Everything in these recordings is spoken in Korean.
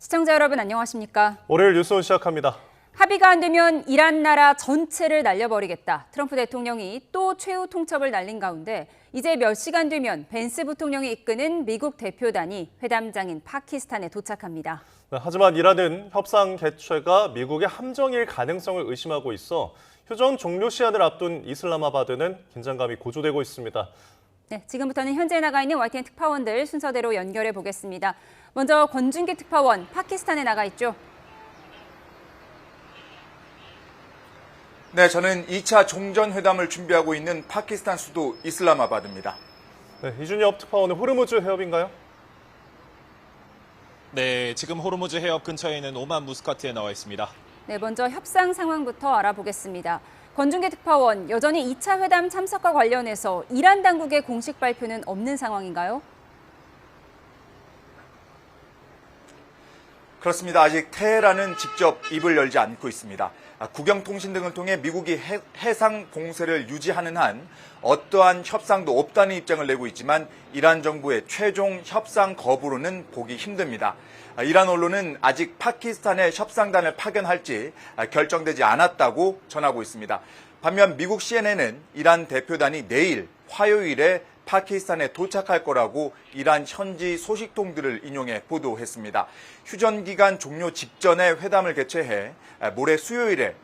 시청자 여러분 안녕하십니까? 월요일 뉴스온 시작합니다. 합의가 안 되면 이란 나라 전체를 날려버리겠다. 트럼프 대통령이 또 최후 통첩을 날린 가운데 이제 몇 시간 뒤면 벤스 부통령이 이끄는 미국 대표단이 회담장인 파키스탄에 도착합니다. 하지만 이란은 협상 개최가 미국의 함정일 가능성을 의심하고 있어 휴전 종료 시한을 앞둔 이슬람마바드는 긴장감이 고조되고 있습니다. 네, 지금부터는 현재 나가 있는 YTN 특파원들 순서대로 연결해 보겠습니다. 먼저 권준기 특파원, 파키스탄에 나가 있죠. 네, 저는 2차 종전회담을 준비하고 있는 파키스탄 수도 이슬람마바드입니다. 네, 이준엽 특파원은 호르무즈 해협인가요? 네, 지금 호르무즈 해협 근처에 있는 오만 무스카트에 나와 있습니다. 네, 먼저 협상 상황부터 알아보겠습니다. 권준기 특파원, 여전히 2차 회담 참석과 관련해서 이란 당국의 공식 발표는 없는 상황인가요? 그렇습니다. 아직 테헤란은 직접 입을 열지 않고 있습니다. 국영통신 등을 통해 미국이 해상 봉쇄를 유지하는 한 어떠한 협상도 없다는 입장을 내고 있지만 이란 정부의 최종 협상 거부로는 보기 힘듭니다. 이란 언론은 아직 파키스탄에 협상단을 파견할지 결정되지 않았다고 전하고 있습니다. 반면 미국 CNN은 이란 대표단이 내일 화요일에 파키스탄에 도착할 거라고 이란 현지 소식통들을 인용해 보도했습니다. 휴전 기간 종료 직전에 회담을 개최해 모레 수요일에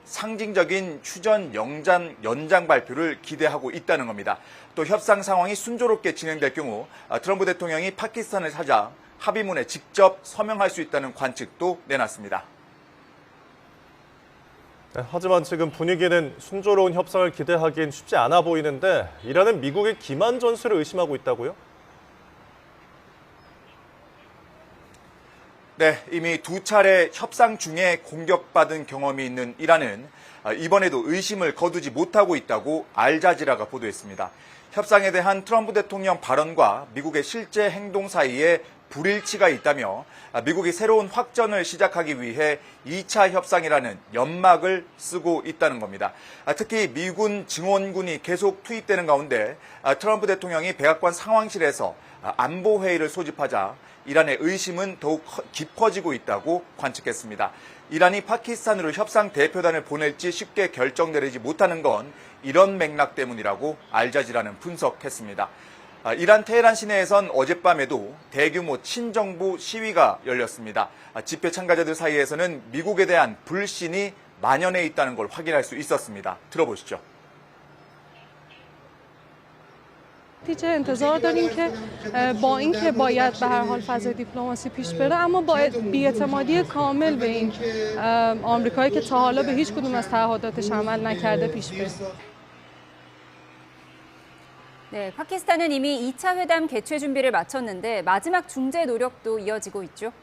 상징적인 휴전 연장 발표를 기대하고 있다는 겁니다. 또 협상 상황이 순조롭게 진행될 경우 트럼프 대통령이 파키스탄을 찾아 합의문에 직접 서명할 수 있다는 관측도 내놨습니다. 네, 하지만 지금 분위기는 순조로운 협상을 기대하기엔 쉽지 않아 보이는데 이란은 미국의 기만 전술을 의심하고 있다고요? 네, 이미 두 차례 협상 중에 공격받은 경험이 있는 이란은 이번에도 의심을 거두지 못하고 있다고 알자지라가 보도했습니다. 협상에 대한 트럼프 대통령 발언과 미국의 실제 행동 사이에 불일치가 있다며 미국이 새로운 확전을 시작하기 위해 2차 협상이라는 연막을 쓰고 있다는 겁니다. 특히 미군 증원군이 계속 투입되는 가운데 트럼프 대통령이 백악관 상황실에서 안보회의를 소집하자 이란의 의심은 더욱 깊어지고 있다고 관측했습니다. 이란이 파키스탄으로 협상 대표단을 보낼지 쉽게 결정 내리지 못하는 건 이런 맥락 때문이라고 알자지라는 분석했습니다. 이란 테헤란 시내에선 어젯밤에도 대규모 친정부 시위가 열렸습니다. 집회 참가자들 사이에서는 미국에 대한 불신이 만연해 있다는 걸 확인할 수 있었습니다. 들어보시죠. نتیجه انتظار داریم که با اینکه باید به هر حال فضای دیپلماسی پیش بره اما با بی‌اعتمادی کامل به این آمریکایی که تا حالا به هیچ کدوم از تعهداتش عمل نکرده پیش بره. 네, 파키스탄은 이미 2차 회담 개최 준비를 마쳤는데 마지막 중재 노력도 이어지고 있죠.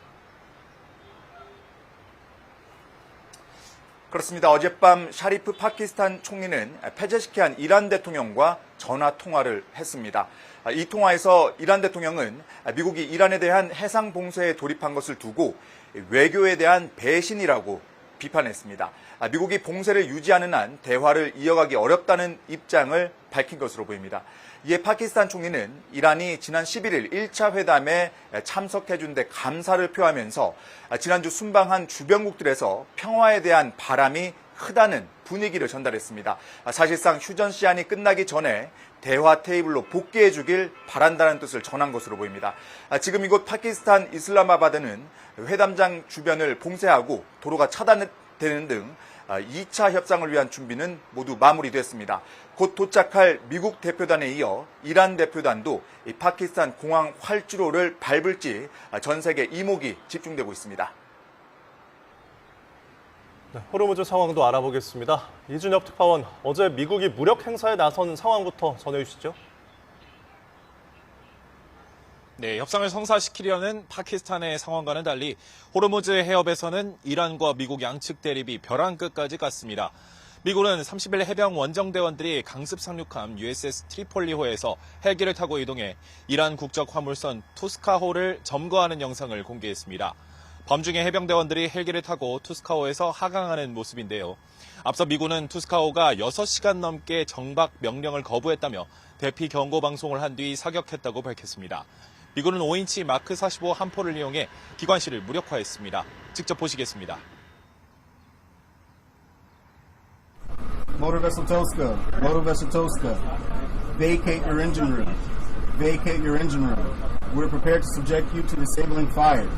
그렇습니다. 어젯밤 샤리프 파키스탄 총리는 페제시키안 이란 대통령과 전화 통화를 했습니다. 이 통화에서 이란 대통령은 미국이 이란에 대한 해상 봉쇄에 돌입한 것을 두고 외교에 대한 배신이라고 비판했습니다. 미국이 봉쇄를 유지하는 한 대화를 이어가기 어렵다는 입장을 밝힌 것으로 보입니다. 이에 파키스탄 총리는 이란이 지난 11일 1차 회담에 참석해준 데 감사를 표하면서 지난주 순방한 주변국들에서 평화에 대한 바람이 크다는 분위기를 전달했습니다. 사실상 휴전 시한이 끝나기 전에 대화 테이블로 복귀해 주길 바란다는 뜻을 전한 것으로 보입니다. 지금 이곳 파키스탄 이슬람마바드는 회담장 주변을 봉쇄하고 도로가 차단되는 등 2차 협상을 위한 준비는 모두 마무리됐습니다. 곧 도착할 미국 대표단에 이어 이란 대표단도 이 파키스탄 공항 활주로를 밟을지 전 세계 이목이 집중되고 있습니다. 네, 호르무즈 상황도 알아보겠습니다. 이준엽 특파원, 어제 미국이 무력 행사에 나선 상황부터 전해주시죠. 네, 협상을 성사시키려는 파키스탄의 상황과는 달리 호르무즈 해협에서는 이란과 미국 양측 대립이 벼랑 끝까지 갔습니다. 미국은 30일 해병 원정대원들이 강습 상륙함 USS 트리폴리호에서 헬기를 타고 이동해 이란 국적 화물선 투스카호를 점거하는 영상을 공개했습니다. 밤중에 해병대원들이 헬기를 타고 투스카호에서 하강하는 모습인데요. 앞서 미군은 투스카호가 6시간 넘게 정박 명령을 거부했다며 대피 경고 방송을 한 뒤 사격했다고 밝혔습니다. 미군은 5인치 마크 45 함포를 이용해 기관실을 무력화했습니다. 직접 보시겠습니다. Motor vessel Tosca, motor vessel Tosca, vacate your engine room, vacate your engine room. We're prepared to subject you to disabling fire.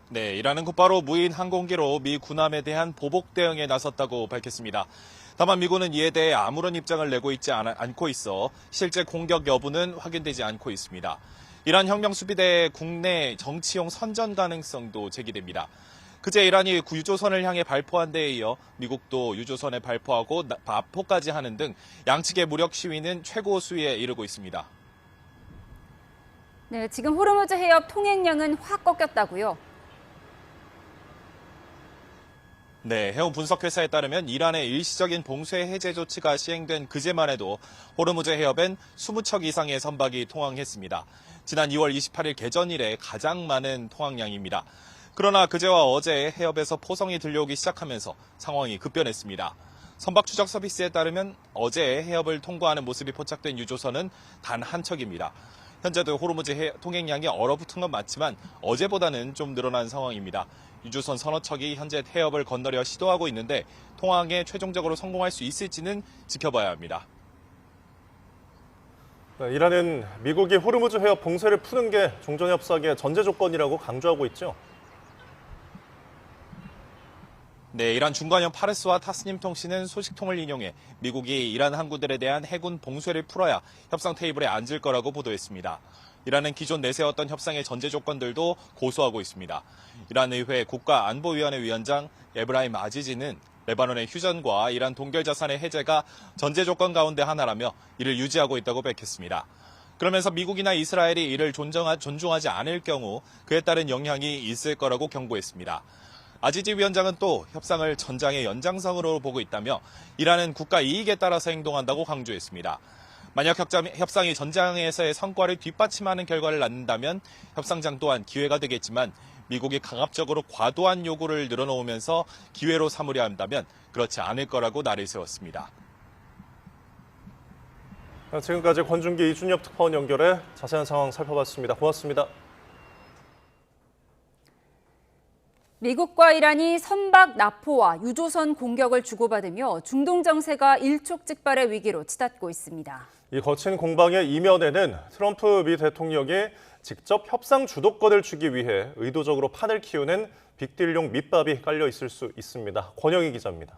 네, 이란은 곧바로 무인 항공기로 미 군함에 대한 보복 대응에 나섰다고 밝혔습니다. 다만 미군은 이에 대해 아무런 입장을 내고 있지 않고 있어 실제 공격 여부는 확인되지 않고 있습니다. 이란 혁명수비대의 국내 정치용 선전 가능성도 제기됩니다. 그제 이란이 유조선을 향해 발포한 데에 이어 미국도 유조선에 발포하고 납포까지 하는 등 양측의 무력 시위는 최고 수위에 이르고 있습니다. 네, 지금 호르무즈 해협 통행량은 확 꺾였다고요? 네, 해운 분석회사에 따르면 이란의 일시적인 봉쇄 해제 조치가 시행된 그제만 해도 호르무즈 해협엔 20척 이상의 선박이 통항했습니다. 지난 2월 28일 개전 이래 가장 많은 통항량입니다. 그러나 그제와 어제 해협에서 포성이 들려오기 시작하면서 상황이 급변했습니다. 선박 추적 서비스에 따르면 어제 해협을 통과하는 모습이 포착된 유조선은 단 한 척입니다. 현재도 호르무즈 통행량이 얼어붙은 건 맞지만 어제보다는 좀 늘어난 상황입니다. 유조선 서너 척이 현재 해협을 건너려 시도하고 있는데 통항에 최종적으로 성공할 수 있을지는 지켜봐야 합니다. 이란은 미국이 호르무즈 해협 봉쇄를 푸는 게 종전협상의 전제 조건이라고 강조하고 있죠. 네, 이란 중간형 파르스와 타스님 통신은 소식통을 인용해 미국이 이란 항구들에 대한 해군 봉쇄를 풀어야 협상 테이블에 앉을 거라고 보도했습니다. 이란은 기존 내세웠던 협상의 전제 조건들도 고수하고 있습니다. 이란 의회 국가안보위원회 위원장 에브라임 아지지는 레바논의 휴전과 이란 동결 자산의 해제가 전제 조건 가운데 하나라며 이를 유지하고 있다고 밝혔습니다. 그러면서 미국이나 이스라엘이 이를 존중하지 않을 경우 그에 따른 영향이 있을 거라고 경고했습니다. 아지지 위원장은 또 협상을 전장의 연장선으로 보고 있다며 이란은 국가 이익에 따라서 행동한다고 강조했습니다. 만약 협상이 전장에서의 성과를 뒷받침하는 결과를 낳는다면 협상장 또한 기회가 되겠지만 미국이 강압적으로 과도한 요구를 늘어놓으면서 기회로 삼으려 한다면 그렇지 않을 거라고 날을 세웠습니다. 지금까지 권준기 이준엽 특파원 연결해 자세한 상황 살펴봤습니다. 고맙습니다. 미국과 이란이 선박 납포와 유조선 공격을 주고받으며 중동 정세가 일촉즉발의 위기로 치닫고 있습니다. 이 거친 공방의 이면에는 트럼프 미 대통령이 직접 협상 주도권을 주기 위해 의도적으로 판을 키우는 빅딜용 밑밥이 깔려 있을 수 있습니다. 권영희 기자입니다.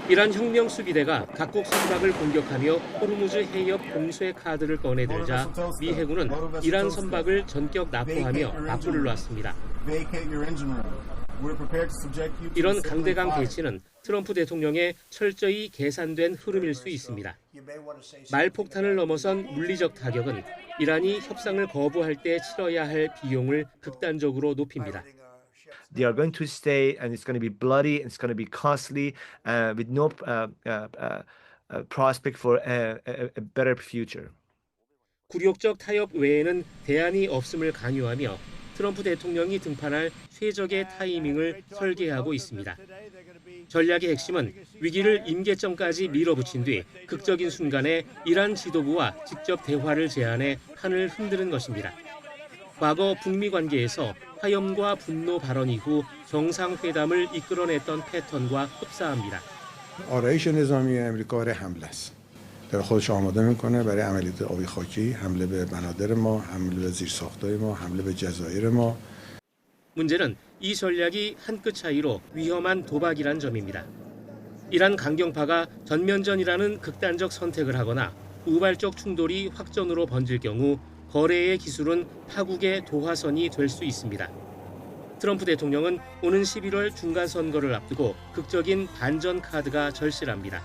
이란 혁명 수비대가 각국 선박을 공격하며 호르무즈 해협 봉쇄 카드를 꺼내들자 미 해군은 이란 선박을 전격 납포하며 납부를 놨습니다. 이런 강대강 대치는 트럼프 대통령의 철저히 계산된 흐름일 수 있습니다. 말폭탄을 넘어선 물리적 타격은 이란이 협상을 거부할 때 치러야 할 비용을 극단적으로 높입니다. They are going to stay, and it's going to be bloody, and it's going to be costly, with no prospect for a better future. 굴욕적 타협 외에는 대안이 없음을 강요하며 트럼프 대통령이 등판할 최적의 타이밍을 설계하고 있습니다. 전략의 핵심은 위기를 임계점까지 밀어붙인 뒤 극적인 순간에 이란 지도부와 직접 대화를 제안해 판을 흔드는 것입니다. 과거 북미 관계에서 화염과 분노 발언 이후 정상회담을 이끌어냈던 패턴과 흡사합니다. آرایش نظامی آمریکا برای حمله است. داره خودش آماده میکنه برای عملیات آبی خاکی، حمله به بنادر ما، حمله به زیرساخت‌های ما، حمله به جزایر ما. 문제는 이 전략이 한 끗 차이로 위험한 도박이란 점입니다. 이란 강경파가 전면전이라는 극단적 선택을 하거나 우발적 충돌이 확전으로 번질 경우 거래의 기술은 파국의 도화선이 될 수 있습니다. 트럼프 대통령은 오는 11월 중간선거를 앞두고 극적인 반전 카드가 절실합니다.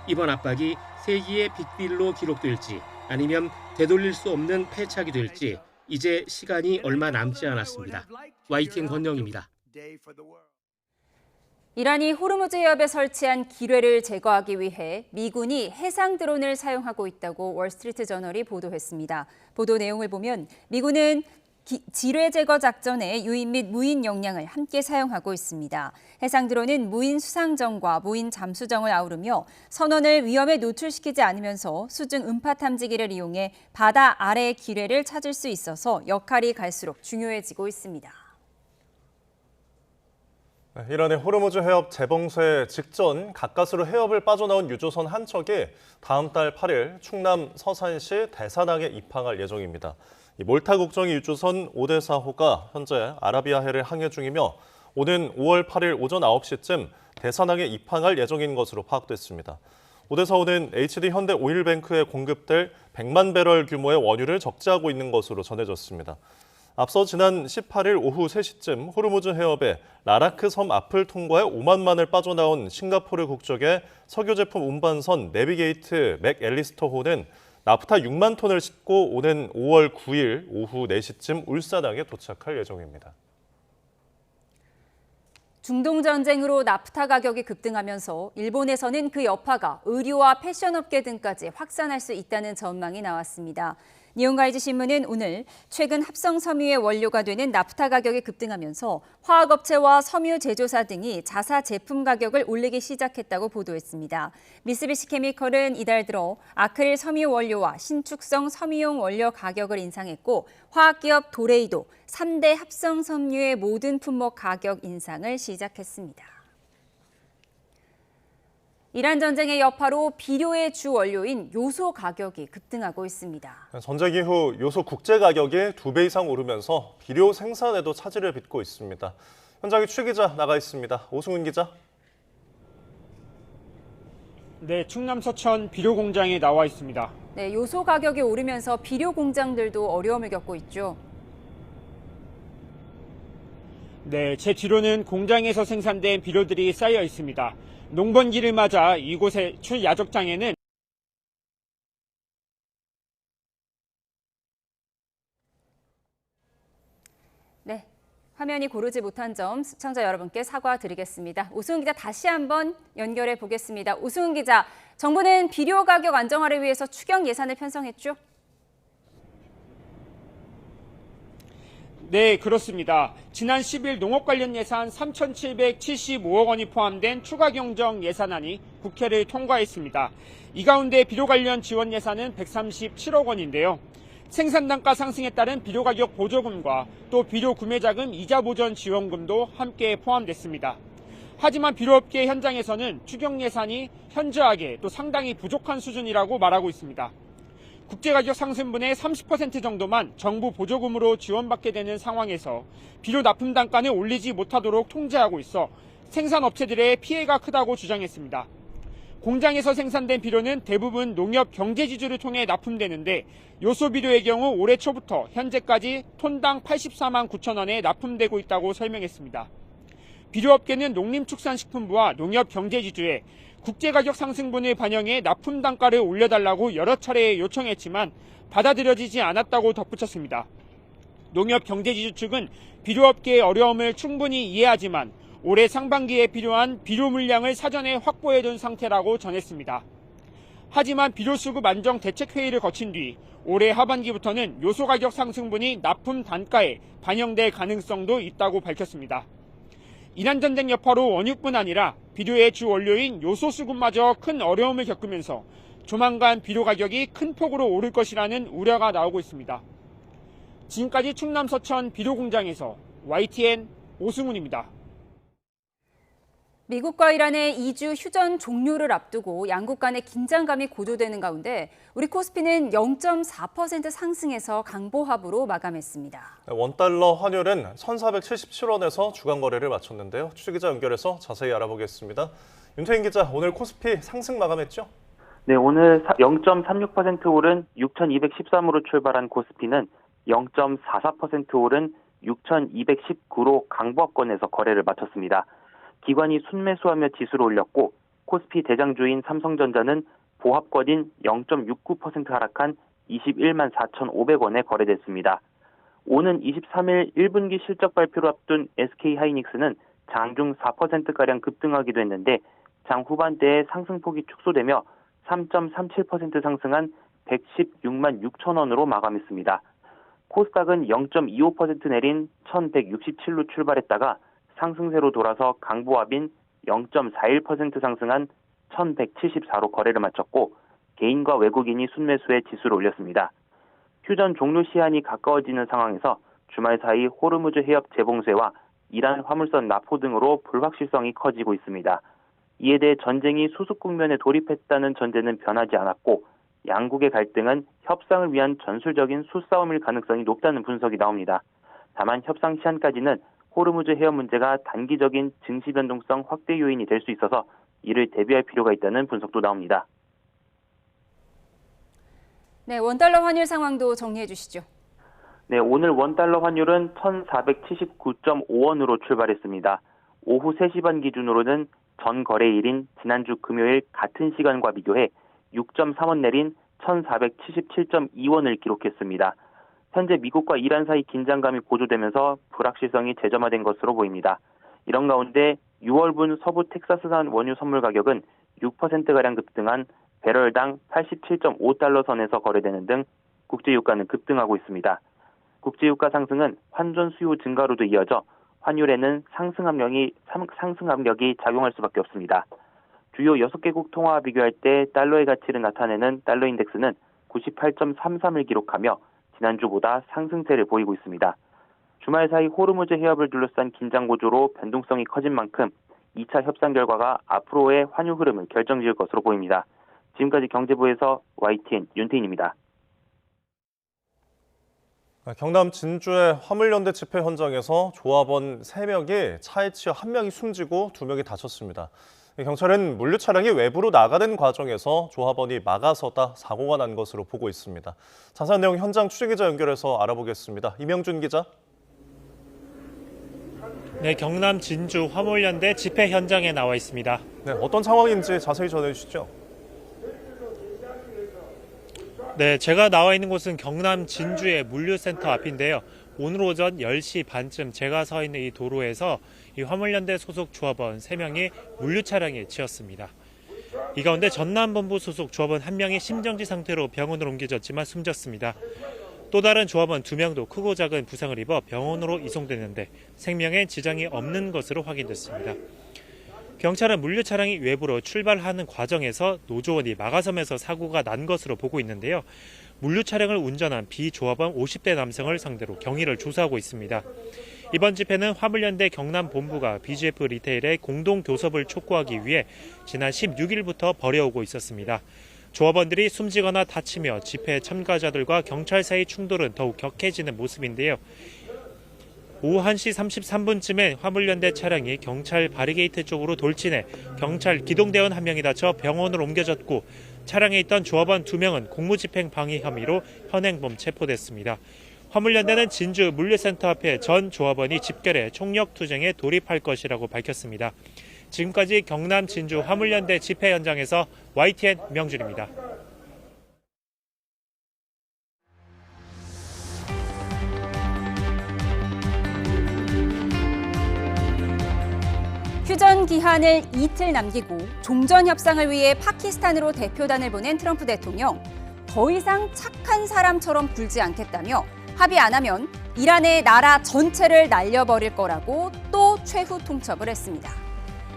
이번 압박이 세기의 빅딜로 기록될지 아니면 되돌릴 수 없는 패착이 될지 이제 시간이 얼마 남지 않았습니다. YTN 권영입니다. 이란이 호르무즈 해협에 설치한 기뢰를 제거하기 위해 미군이 해상 드론을 사용하고 있다고 월스트리트 저널이 보도했습니다. 보도 내용을 보면 미군은 지뢰 제거 작전에 유인 및 무인 역량을 함께 사용하고 있습니다. 해상 드론은 무인 수상정과 무인 잠수정을 아우르며 선원을 위험에 노출시키지 않으면서 수중 음파 탐지기를 이용해 바다 아래의 기뢰를 찾을 수 있어서 역할이 갈수록 중요해지고 있습니다. 이란의 호르무즈 해협 재봉쇄 직전 가까스로 해협을 빠져나온 유조선 한 척이 다음 달 8일 충남 서산시 대사당에 입항할 예정입니다. 몰타 국정이 유조선 오데사호가 현재 아라비아해를 항해 중이며 오는 5월 8일 오전 9시쯤 대사당에 입항할 예정인 것으로 파악됐습니다. 오데사호는 HD 현대 오일뱅크에 공급될 100만 배럴 규모의 원유를 적재하고 있는 것으로 전해졌습니다. 앞서 지난 18일 오후 3시쯤 호르무즈 해협에 라라크 섬 앞을 통과해 오만만을 빠져나온 싱가포르 국적의 석유 제품 운반선 내비게이트 맥앨리스터호는 나프타 6만 톤을 싣고 오는 5월 9일 오후 4시쯤 울산항에 도착할 예정입니다. 중동 전쟁으로 나프타 가격이 급등하면서 일본에서는 그 여파가 의류와 패션업계 등까지 확산할 수 있다는 전망이 나왔습니다. 니혼가이지 신문은 오늘 최근 합성 섬유의 원료가 되는 나프타 가격이 급등하면서 화학업체와 섬유 제조사 등이 자사 제품 가격을 올리기 시작했다고 보도했습니다. 미쓰비시 케미컬은 이달 들어 아크릴 섬유 원료와 신축성 섬유용 원료 가격을 인상했고 화학기업 도레이도 3대 합성 섬유의 모든 품목 가격 인상을 시작했습니다. 이란 전쟁의 여파로 비료의 주 원료인 요소 가격이 급등하고 있습니다. 전쟁 이후 요소 국제 가격이 2배 이상 오르면서 비료 생산에도 차질을 빚고 있습니다. 현장에 최 기자 나가 있습니다. 오승훈 기자. 네, 충남 서천 비료 공장에 나와 있습니다. 네, 요소 가격이 오르면서 비료 공장들도 어려움을 겪고 있죠. 네, 제 뒤로는 공장에서 생산된 비료들이 쌓여 있습니다. 농번기를 맞아 이곳의 야적장에는 네, 화면이 고르지 못한 점 시청자 여러분께 사과드리겠습니다. 오승훈 기자 다시 한번 연결해 보겠습니다. 오승훈 기자, 정부는 비료 가격 안정화를 위해서 추경 예산을 편성했죠? 네, 그렇습니다. 지난 10일 농업 관련 예산 3,775억 원이 포함된 추가 경정 예산안이 국회를 통과했습니다. 이 가운데 비료 관련 지원 예산은 137억 원인데요. 생산 단가 상승에 따른 비료 가격 보조금과 또 비료 구매 자금 이자 보전 지원금도 함께 포함됐습니다. 하지만 비료업계 현장에서는 추경 예산이 현저하게 또 상당히 부족한 수준이라고 말하고 있습니다. 국제가격 상승분의 30% 정도만 정부 보조금으로 지원받게 되는 상황에서 비료 납품 단가는 올리지 못하도록 통제하고 있어 생산업체들의 피해가 크다고 주장했습니다. 공장에서 생산된 비료는 대부분 농협 경제지주를 통해 납품되는데 요소비료의 경우 올해 초부터 현재까지 톤당 84만 9천 원에 납품되고 있다고 설명했습니다. 비료업계는 농림축산식품부와 농협 경제지주에 국제가격 상승분을 반영해 납품 단가를 올려달라고 여러 차례 요청했지만 받아들여지지 않았다고 덧붙였습니다. 농협 경제지주 측은 비료업계의 어려움을 충분히 이해하지만 올해 상반기에 필요한 비료 물량을 사전에 확보해둔 상태라고 전했습니다. 하지만 비료수급 안정 대책회의를 거친 뒤 올해 하반기부터는 요소가격 상승분이 납품 단가에 반영될 가능성도 있다고 밝혔습니다. 이란 전쟁 여파로 원유뿐 아니라 비료의 주 원료인 요소 수급마저 큰 어려움을 겪으면서 조만간 비료 가격이 큰 폭으로 오를 것이라는 우려가 나오고 있습니다. 지금까지 충남 서천 비료 공장에서 YTN 오승훈입니다. 미국과 이란의 2주 휴전 종료를 앞두고 양국 간의 긴장감이 고조되는 가운데 우리 코스피는 0.4% 상승해서 강보합으로 마감했습니다. 원달러 환율은 1,477원에서 주간 거래를 마쳤는데요. 취재 기자 연결해서 자세히 알아보겠습니다. 윤태인 기자, 오늘 코스피 상승 마감했죠? 네, 오늘 0.36% 오른 6,213으로 출발한 코스피는 0.44% 오른 6,219로 강보합권에서 거래를 마쳤습니다. 기관이 순매수하며 지수를 올렸고 코스피 대장주인 삼성전자는 보합권인 0.69% 하락한 21만 4,500원에 거래됐습니다. 오는 23일 1분기 실적 발표를 앞둔 SK하이닉스는 장중 4%가량 급등하기도 했는데 장 후반대에 상승폭이 축소되며 3.37% 상승한 116만 6천 원으로 마감했습니다. 코스닥은 0.25% 내린 1167로 출발했다가 상승세로 돌아서 강보합인 0.41% 상승한 1174로 거래를 마쳤고 개인과 외국인이 순매수해 지수를 올렸습니다. 휴전 종료 시한이 가까워지는 상황에서 주말 사이 호르무즈 해협 재봉쇄와 이란 화물선 납포 등으로 불확실성이 커지고 있습니다. 이에 대해 전쟁이 수습 국면에 돌입했다는 전제는 변하지 않았고 양국의 갈등은 협상을 위한 전술적인 수싸움일 가능성이 높다는 분석이 나옵니다. 다만 협상 시한까지는 호르무즈 해협 문제가 단기적인 증시 변동성 확대 요인이 될 수 있어서 이를 대비할 필요가 있다는 분석도 나옵니다. 네, 원달러 환율 상황도 정리해 주시죠. 네, 오늘 원달러 환율은 1,479.5원으로 출발했습니다. 오후 3시 반 기준으로는 전 거래일인 지난주 금요일 같은 시간과 비교해 6.3원 내린 1,477.2원을 기록했습니다. 현재 미국과 이란 사이 긴장감이 고조되면서 불확실성이 재점화된 것으로 보입니다. 이런 가운데 6월분 서부 텍사스산 원유 선물 가격은 6%가량 급등한 배럴당 87.5달러 선에서 거래되는 등 국제유가는 급등하고 있습니다. 국제유가 상승은 환전 수요 증가로도 이어져 환율에는 상승 압력이 작용할 수밖에 없습니다. 주요 6개국 통화와 비교할 때 달러의 가치를 나타내는 달러 인덱스는 98.33을 기록하며 지난주보다 상승세를 보이고 있습니다. 주말 사이 호르무즈 해협을 둘러싼 긴장 고조로 변동성이 커진 만큼 2차 협상 결과가 앞으로의 환율 흐름을 결정지을 것으로 보입니다. 지금까지 경제부에서 YTN 윤태인입니다. 경남 진주의 화물연대 집회 현장에서 조합원 3명이 차에 치여 1명이 숨지고 2명이 다쳤습니다. 경찰은 물류 차량이 외부로 나가는 과정에서 조합원이 막아서다 사고가 난 것으로 보고 있습니다. 자세한 내용 현장 취재기자 연결해서 알아보겠습니다. 이명준 기자. 네, 경남 진주 화물연대 집회 현장에 나와 있습니다. 네, 어떤 상황인지 자세히 전해주시죠. 네, 제가 나와 있는 곳은 경남 진주의 물류센터 앞인데요. 오늘 오전 10시 반쯤 제가 서 있는 이 도로에서 이 화물연대 소속 조합원 3명이 물류 차량에 치였습니다. 이 가운데 전남본부 소속 조합원 1명이 심정지 상태로 병원으로 옮겨졌지만 숨졌습니다. 또 다른 조합원 2명도 크고 작은 부상을 입어 병원으로 이송됐는데 생명에 지장이 없는 것으로 확인됐습니다. 경찰은 물류 차량이 외부로 출발하는 과정에서 노조원이 막아서면서 사고가 난 것으로 보고 있는데요. 물류 차량을 운전한 비조합원 50대 남성을 상대로 경위를 조사하고 있습니다. 이번 집회는 화물연대 경남본부가 BGF 리테일의 공동 교섭을 촉구하기 위해 지난 16일부터 벌여오고 있었습니다. 조합원들이 숨지거나 다치며 집회 참가자들과 경찰 사이 충돌은 더욱 격해지는 모습인데요. 오후 1시 33분쯤에 화물연대 차량이 경찰 바리게이트 쪽으로 돌진해 경찰 기동대원 1명이 다쳐 병원으로 옮겨졌고 차량에 있던 조합원 2명은 공무집행 방해 혐의로 현행범 체포됐습니다. 화물연대는 진주 물류센터 앞에 전 조합원이 집결해 총력투쟁에 돌입할 것이라고 밝혔습니다. 지금까지 경남 진주 화물연대 집회 현장에서 YTN 명준입니다. 휴전 기한을 이틀 남기고 종전 협상을 위해 파키스탄으로 대표단을 보낸 트럼프 대통령. 더 이상 착한 사람처럼 굴지 않겠다며 합의 안 하면 이란의 나라 전체를 날려버릴 거라고 또 최후 통첩을 했습니다.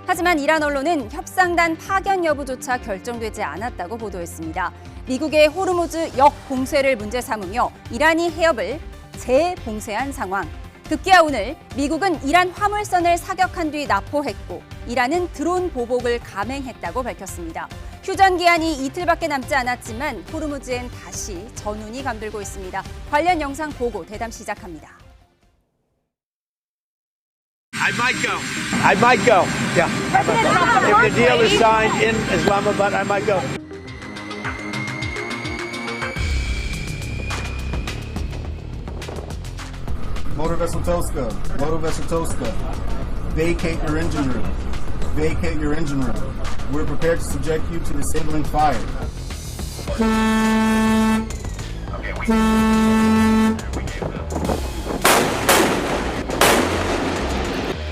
하지만 이란 언론은 협상단 파견 여부조차 결정되지 않았다고 보도했습니다. 미국의 호르무즈 역 봉쇄를 문제 삼으며 이란이 해협을 재봉쇄한 상황. 급기야 오늘 미국은 이란 화물선을 사격한 뒤 납포했고 이란은 드론 보복을 감행했다고 밝혔습니다. 휴전 기한이 이틀밖에 남지 않았지만 호르무즈엔 다시 전운이 감돌고 있습니다. 관련 영상 보고 대담 시작합니다. I might go. Yeah. If the deal is signed in Islamabad, I might go. Motor Vessel Toska, vacate your engine room. Vacate your engine room. We're prepared to subject you to disabling fire.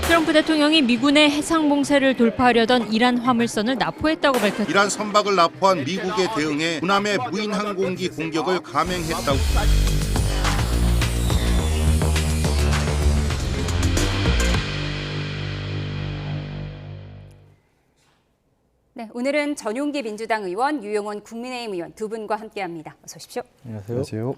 트럼프 대통령이 미군의 해상 봉쇄를 돌파하려던 이란 화물선을 납포했다고 밝혔다. 이란 선박을 납포한 미국에 대응해 군함의 무인 항공기 공격을 감행했다고. 네, 오늘은 전용기 민주당 의원, 유용원 국민의힘 의원 두 분과 함께합니다. 어서 오십시오. 안녕하세요.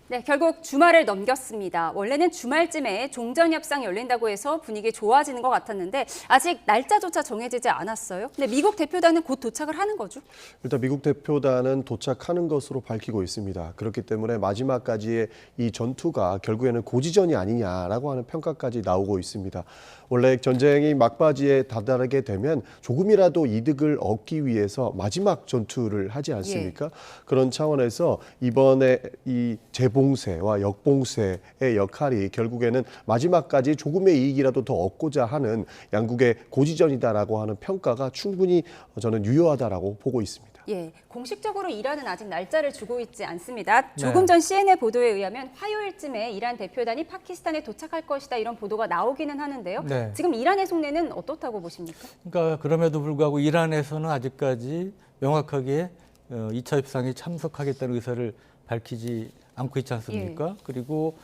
네, 결국 주말을 넘겼습니다. 원래는 주말쯤에 종전 협상 열린다고 해서 분위기 좋아지는 것 같았는데 아직 날짜조차 정해지지 않았어요. 근데 미국 대표단은 곧 도착을 하는 거죠? 일단 미국 대표단은 도착하는 것으로 밝히고 있습니다. 그렇기 때문에 마지막까지의 이 전투가 결국에는 고지전이 아니냐라고 하는 평가까지 나오고 있습니다. 원래 전쟁이 막바지에 다다르게 되면 조금이라도 이득을 얻기 위해서 마지막 전투를 하지 않습니까? 그런 차원에서 이번에 이 재봉쇄와 역봉쇄의 역할이 결국에는 마지막까지 조금의 이익이라도 더 얻고자 하는 양국의 고지전이다라고 하는 평가가 충분히 저는 유효하다라고 보고 있습니다. 예, 공식적으로 이란은 아직 날짜를 주고 있지 않습니다. 조금 전 CNN 보도에 의하면 화요일쯤에 이란 대표단이 파키스탄에 도착할 것이다 이런 보도가 나오기는 하는데요. 네. 지금 이란의 속내는 어떻다고 보십니까? 그러니까 그럼에도 불구하고 이란에서는 아직까지 명확하게 2차 협상에 참석하겠다는 의사를 밝히지 않고 있지 않습니까? 그리고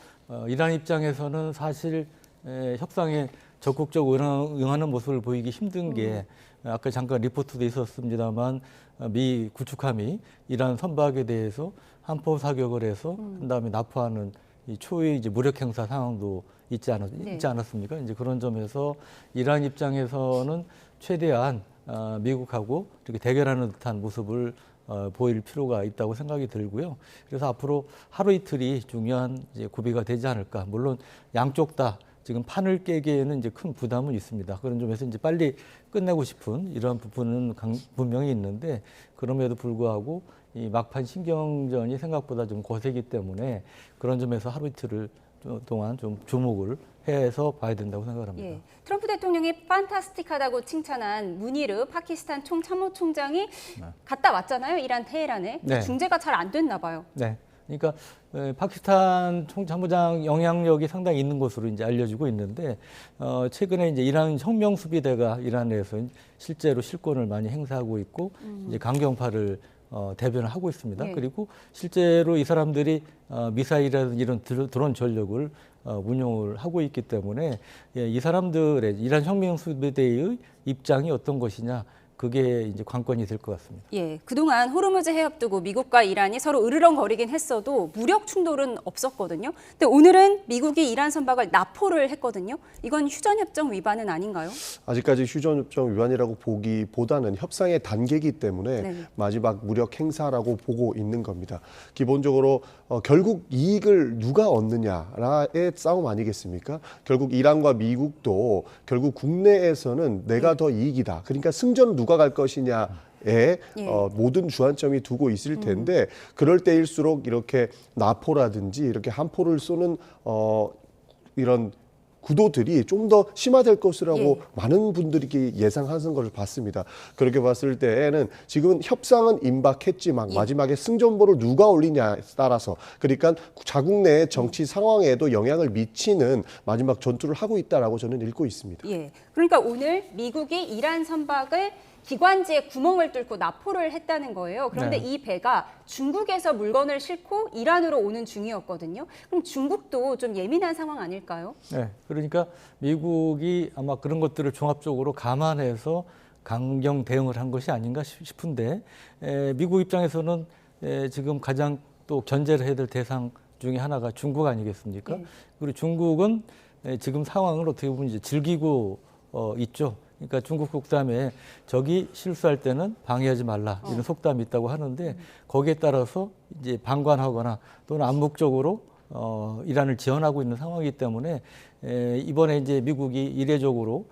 이란 입장에서는 사실 협상에 적극적으로 응하는 모습을 보이기 힘든 게 아까 잠깐 리포트도 있었습니다만 미 구축함이 이란 선박에 대해서 함포 사격을 해서 그다음에 납포하는 이 초유의 이제 무력 행사 상황도 있지 않았습니까? 이제 그런 점에서 이란 입장에서는 최대한 미국하고 이렇게 대결하는 듯한 모습을 보일 필요가 있다고 생각이 들고요. 그래서 앞으로 하루 이틀이 중요한 이제 고비가 되지 않을까. 물론 양쪽 다 지금 판을 깨기에는 이제 큰 부담은 있습니다. 그런 점에서 이제 빨리 끝내고 싶은 이런 부분은 분명히 있는데 그럼에도 불구하고 이 막판 신경전이 생각보다 좀 거세기 때문에 그런 점에서 하루 이틀을 동안 좀 주목을 해서 봐야 된다고 생각을 합니다. 예, 트럼프 대통령이 판타스틱하다고 칭찬한 무니르 파키스탄 총참모총장이 갔다 왔잖아요. 이란 테헤란에. 네. 중재가 잘 안 됐나 봐요. 네. 그러니까 파키스탄 총참모장 영향력이 상당히 있는 것으로 이제 알려지고 있는데 최근에 이제 이란 혁명수비대가 이란에서 실제로 실권을 많이 행사하고 있고 이제 강경파를 대변을 하고 있습니다. 네. 그리고 실제로 이 사람들이 미사일이라든지 이런 드론 전력을 운용을 하고 있기 때문에 이 사람들의 이란 혁명수비대의 입장이 어떤 것이냐 그게 이제 관건이 될 것 같습니다. 예, 그동안 호르무즈 해협 두고 미국과 이란이 서로 으르렁거리긴 했어도 무력 충돌은 없었거든요. 근데 오늘은 미국이 이란 선박을 납포를 했거든요. 이건 휴전협정 위반은 아닌가요? 아직까지 휴전협정 위반이라고 보기보다는 협상의 단계이기 때문에 마지막 무력 행사라고 보고 있는 겁니다. 기본적으로 결국 이익을 누가 얻느냐의 싸움 아니겠습니까? 결국 이란과 미국도 결국 국내에서는 내가 더 이익이다. 그러니까 승전은 누가 갈 것이냐에 모든 주안점이 두고 있을 텐데 그럴 때일수록 이렇게 나포라든지 이렇게 함포를 쏘는 이런 구도들이 좀 더 심화될 것이라고 많은 분들이 예상하는 것을 봤습니다. 그렇게 봤을 때에는 지금 협상은 임박했지만 마지막에 승전보를 누가 올리냐에 따라서 그러니까 자국 내의 정치 상황에도 영향을 미치는 마지막 전투를 하고 있다라고 저는 읽고 있습니다. 예, 그러니까 오늘 미국이 이란 선박을 기관지에 구멍을 뚫고 납포를 했다는 거예요. 그런데 이 배가 중국에서 물건을 싣고 이란으로 오는 중이었거든요. 그럼 중국도 좀 예민한 상황 아닐까요? 네, 그러니까 미국이 아마 그런 것들을 종합적으로 감안해서 강경 대응을 한 것이 아닌가 싶은데 미국 입장에서는 지금 가장 또 견제를 해야 될 대상 중에 하나가 중국 아니겠습니까? 그리고 중국은 지금 상황을 어떻게 보면 이제 즐기고 있죠. 그러니까 중국 속담에 적이 실수할 때는 방해하지 말라 이런 속담이 있다고 하는데 거기에 따라서 이제 방관하거나 또는 암묵적으로 이란을 지원하고 있는 상황이기 때문에 이번에 이제 미국이 이례적으로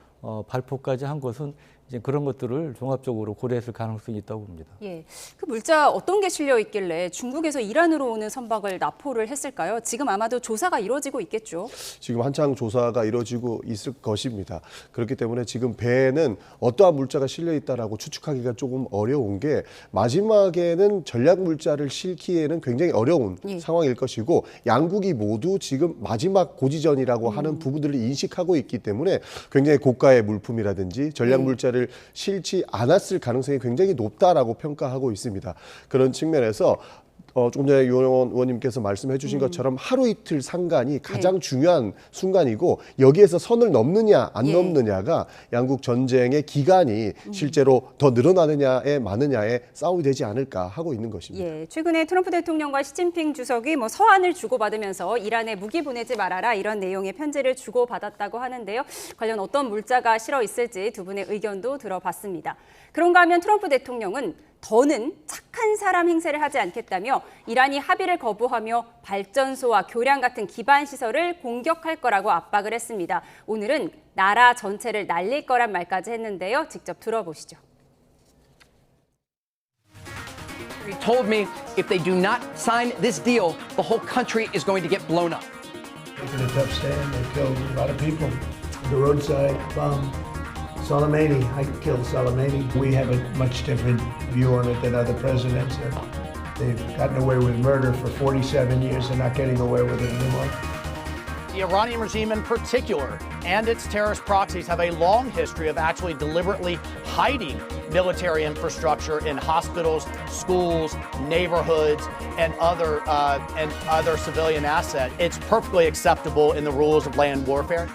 발포까지 한 것은 이제 그런 것들을 종합적으로 고려했을 가능성이 있다고 봅니다. 예, 그 물자 어떤 게 실려 있길래 중국에서 이란으로 오는 선박을 납포를 했을까요? 지금 아마도 조사가 이루어지고 있겠죠. 지금 한창 조사가 이루어지고 있을 것입니다. 그렇기 때문에 지금 배에는 어떠한 물자가 실려 있다라고 추측하기가 조금 어려운 게 마지막에는 전략 물자를 실기에는 굉장히 어려운 상황일 것이고 양국이 모두 지금 마지막 고지전이라고 하는 부분들을 인식하고 있기 때문에 굉장히 고가의 물품이라든지 전략 물자를 실지 않았을 가능성이 굉장히 높다라고 평가하고 있습니다. 그런 측면에서 조금 전에 유영원 의원님께서 말씀해 주신 것처럼 하루 이틀 상간이 가장 중요한 순간이고 여기에서 선을 넘느냐 안 넘느냐가 양국 전쟁의 기간이 실제로 더 늘어나느냐에 마느냐에 싸움이 되지 않을까 하고 있는 것입니다. 예, 최근에 트럼프 대통령과 시진핑 주석이 뭐 서한을 주고받으면서 이란에 무기 보내지 말아라 이런 내용의 편지를 주고받았다고 하는데요. 관련 어떤 물자가 실어 있을지 두 분의 의견도 들어봤습니다. 그런가 하면 트럼프 대통령은 더는 착한 사람 행세를 하지 않겠다며 이란이 합의를 거부하며 발전소와 교량 같은 기반 시설을 공격할 거라고 압박을 했습니다. 오늘은 나라 전체를 날릴 거란 말까지 했는데요. 직접 들어보시죠. He told me if they do not sign this deal, the whole country is going to get blown up. Taking a tough stand, they killed a lot of people. The roadside bomb. Soleimani, I killed Soleimani. We have a much different view on it than other presidents have. They've gotten away with murder for 47 years. They're not getting away with it anymore. The Iranian regime in particular and its terrorist proxies have a long history of actually deliberately hiding military infrastructure in hospitals, schools, neighborhoods, and other civilian assets. It's perfectly acceptable in the rules of land warfare.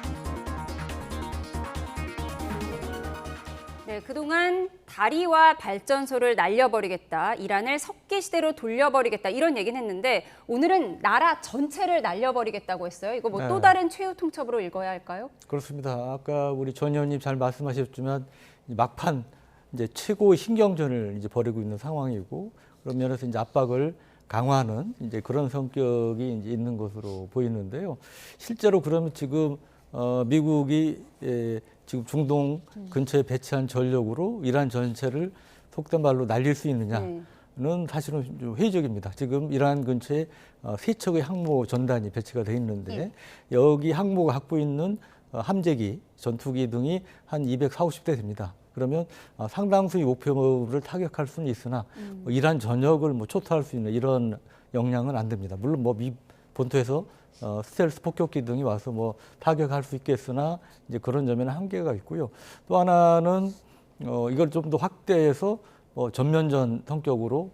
네, 그동안 다리와 발전소를 날려버리겠다, 이란을 석기 시대로 돌려버리겠다 이런 얘기는 했는데 오늘은 나라 전체를 날려버리겠다고 했어요. 이거 뭐 또 다른 최후 통첩으로 읽어야 할까요? 그렇습니다. 아까 우리 전 의원님 잘 말씀하셨지만 막판 이제 최고 신경전을 이제 벌이고 있는 상황이고 그런 면에서 이제 압박을 강화하는 이제 그런 성격이 이제 있는 것으로 보이는데요. 실제로 그러면 지금 미국이 지금 중동 근처에 배치한 전력으로 이란 전체를 속된 말로 날릴 수 있느냐는 사실은 좀 회의적입니다. 지금 이란 근처에 세 척의 항모 전단이 배치가 돼 있는데 여기 항모가 갖고 있는 함재기, 전투기 등이 한 240대 됩니다. 그러면 상당수의 목표를 타격할 수는 있으나 이란 전역을 뭐 초토할 수 있는 이런 역량은 안 됩니다. 물론 뭐 미 본토에서 스텔스 폭격기 등이 와서 뭐 타격할 수 있겠으나 이제 그런 점에는 한계가 있고요. 또 하나는 이걸 좀 더 확대해서 전면전 성격으로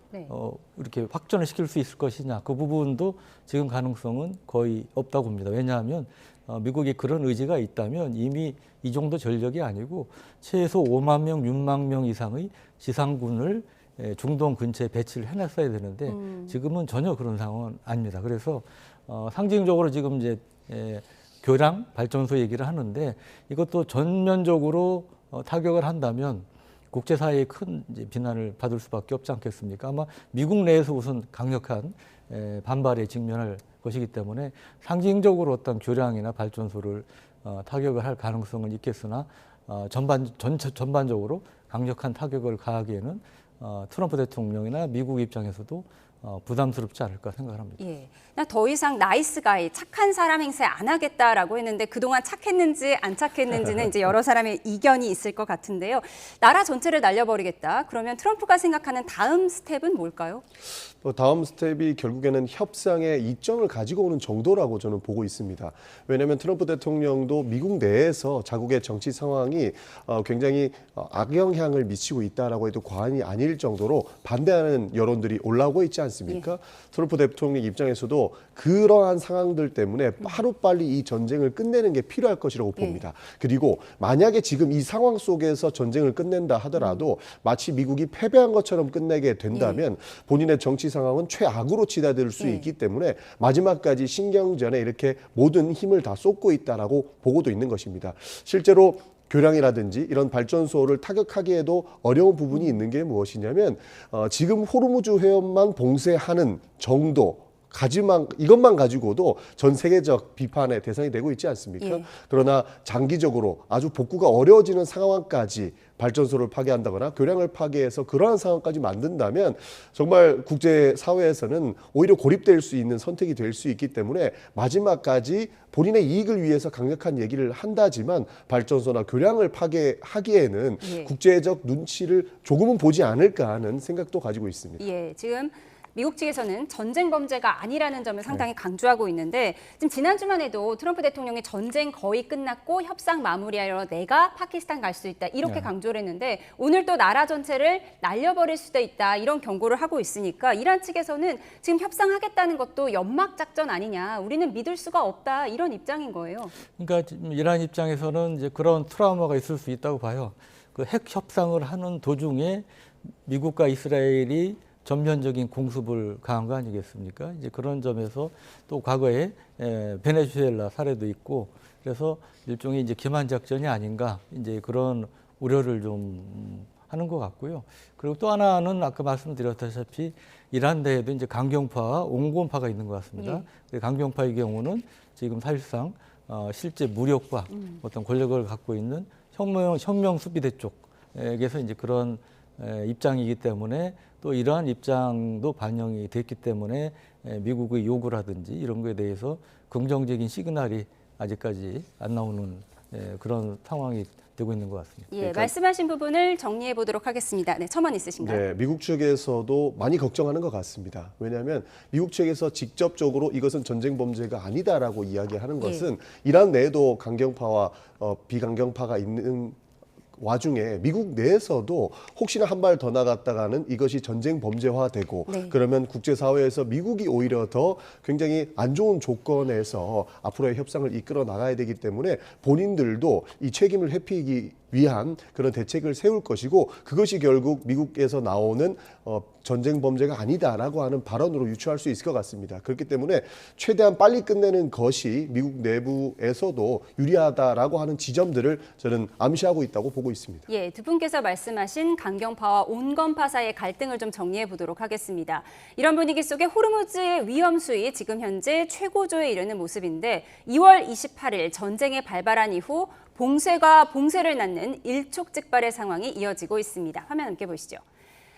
이렇게 확전을 시킬 수 있을 것이냐 그 부분도 지금 가능성은 거의 없다고 봅니다. 왜냐하면 미국이 그런 의지가 있다면 이미 이 정도 전력이 아니고 최소 5만 명, 6만 명 이상의 지상군을 중동 근처에 배치를 해놨어야 되는데 지금은 전혀 그런 상황은 아닙니다. 그래서 상징적으로 지금 이제 교량 발전소 얘기를 하는데 이것도 전면적으로 타격을 한다면 국제사회의 큰 이제 비난을 받을 수밖에 없지 않겠습니까? 아마 미국 내에서 우선 강력한 반발에 직면할 것이기 때문에 상징적으로 어떤 교량이나 발전소를 타격을 할 가능성은 있겠으나 전반적으로 강력한 타격을 가하기에는 트럼프 대통령이나 미국 입장에서도 부담스럽지 않을까 생각합니다. 예, 나 더 이상 나이스 가이, 착한 사람 행세 안 하겠다라고 했는데 그동안 착했는지 안 착했는지는 이제 여러 사람의 이견이 있을 것 같은데요. 나라 전체를 날려버리겠다. 그러면 트럼프가 생각하는 다음 스텝은 뭘까요? 다음 스텝이 결국에는 협상의 이점을 가지고 오는 정도라고 저는 보고 있습니다. 왜냐하면 트럼프 대통령도 미국 내에서 자국의 정치 상황이 굉장히 악영향을 미치고 있다라고 해도 과언이 아닐 정도로 반대하는 여론들이 올라오고 있지 않습니까? 트럼프 대통령 입장에서도 그러한 상황들 때문에 하루빨리 이 전쟁을 끝내는 게 필요할 것이라고 봅니다. 그리고 만약에 지금 이 상황 속에서 전쟁을 끝낸다 하더라도 마치 미국이 패배한 것처럼 끝내게 된다면 본인의 정치 상황은 최악으로 치닫을 수 있기 때문에 마지막까지 신경전에 이렇게 모든 힘을 다 쏟고 있다라고 보고도 있는 것입니다. 실제로 교량이라든지 이런 발전소를 타격하기에도 어려운 부분이 있는 게 무엇이냐면 지금 호르무즈 해협만 봉쇄하는 정도 이것만 가지고도 전 세계적 비판의 대상이 되고 있지 않습니까? 그러나 장기적으로 아주 복구가 어려워지는 상황까지 발전소를 파괴한다거나 교량을 파괴해서 그러한 상황까지 만든다면 정말 국제사회에서는 오히려 고립될 수 있는 선택이 될 수 있기 때문에 마지막까지 본인의 이익을 위해서 강력한 얘기를 한다지만 발전소나 교량을 파괴하기에는 국제적 눈치를 조금은 보지 않을까 하는 생각도 가지고 있습니다. 예, 지금 미국 측에서는 전쟁 범죄가 아니라는 점을 상당히 강조하고 있는데 지금 지난주만 해도 트럼프 대통령이 전쟁 거의 끝났고 협상 마무리하러 내가 파키스탄 갈 수 있다 이렇게 강조를 했는데 오늘 또 나라 전체를 날려버릴 수도 있다 이런 경고를 하고 있으니까 이란 측에서는 지금 협상하겠다는 것도 연막 작전 아니냐 우리는 믿을 수가 없다 이런 입장인 거예요. 그러니까 이란 입장에서는 이제 그런 트라우마가 있을 수 있다고 봐요. 그 핵 협상을 하는 도중에 미국과 이스라엘이 전면적인 공습을 가한 거 아니겠습니까? 이제 그런 점에서 또 과거에 베네수엘라 사례도 있고 그래서 일종의 이제 기만 작전이 아닌가 이제 그런 우려를 좀 하는 것 같고요. 그리고 또 하나는 아까 말씀드렸다시피 이란 내에도 이제 강경파와 온건파가 있는 것 같습니다. 강경파의 경우는 지금 사실상 실제 무력과 어떤 권력을 갖고 있는 혁명 수비대 쪽에서 이제 그런 입장이기 때문에 또 이러한 입장도 반영이 됐기 때문에 미국의 요구라든지 이런 거에 대해서 긍정적인 시그널이 아직까지 안 나오는 그런 상황이 되고 있는 것 같습니다. 예, 말씀하신 부분을 정리해 보도록 하겠습니다. 네, 첨언 있으신가요? 네, 미국 측에서도 많이 걱정하는 것 같습니다. 왜냐하면 미국 측에서 직접적으로 이것은 전쟁 범죄가 아니다라고 이야기하는 것은 이란 내에도 강경파와 비강경파가 있는 와중에 미국 내에서도 혹시나 한 발 더 나갔다가는 이것이 전쟁 범죄화되고 그러면 국제사회에서 미국이 오히려 더 굉장히 안 좋은 조건에서 앞으로의 협상을 이끌어 나가야 되기 때문에 본인들도 이 책임을 회피하기 위한 그런 대책을 세울 것이고 그것이 결국 미국에서 나오는 전쟁 범죄가 아니다라고 하는 발언으로 유추할 수 있을 것 같습니다. 그렇기 때문에 최대한 빨리 끝내는 것이 미국 내부에서도 유리하다라고 하는 지점들을 저는 암시하고 있다고 보고 있습니다. 예, 두 분께서 말씀하신 강경파와 온건파 사이의 갈등을 좀 정리해 보도록 하겠습니다. 이런 분위기 속에 호르무즈의 위험 수위 지금 현재 최고조에 이르는 모습인데 2월 28일 전쟁에 발발한 이후 봉쇄가 봉쇄를 낳는 일촉즉발의 상황이 이어지고 있습니다. 화면 함께 보시죠.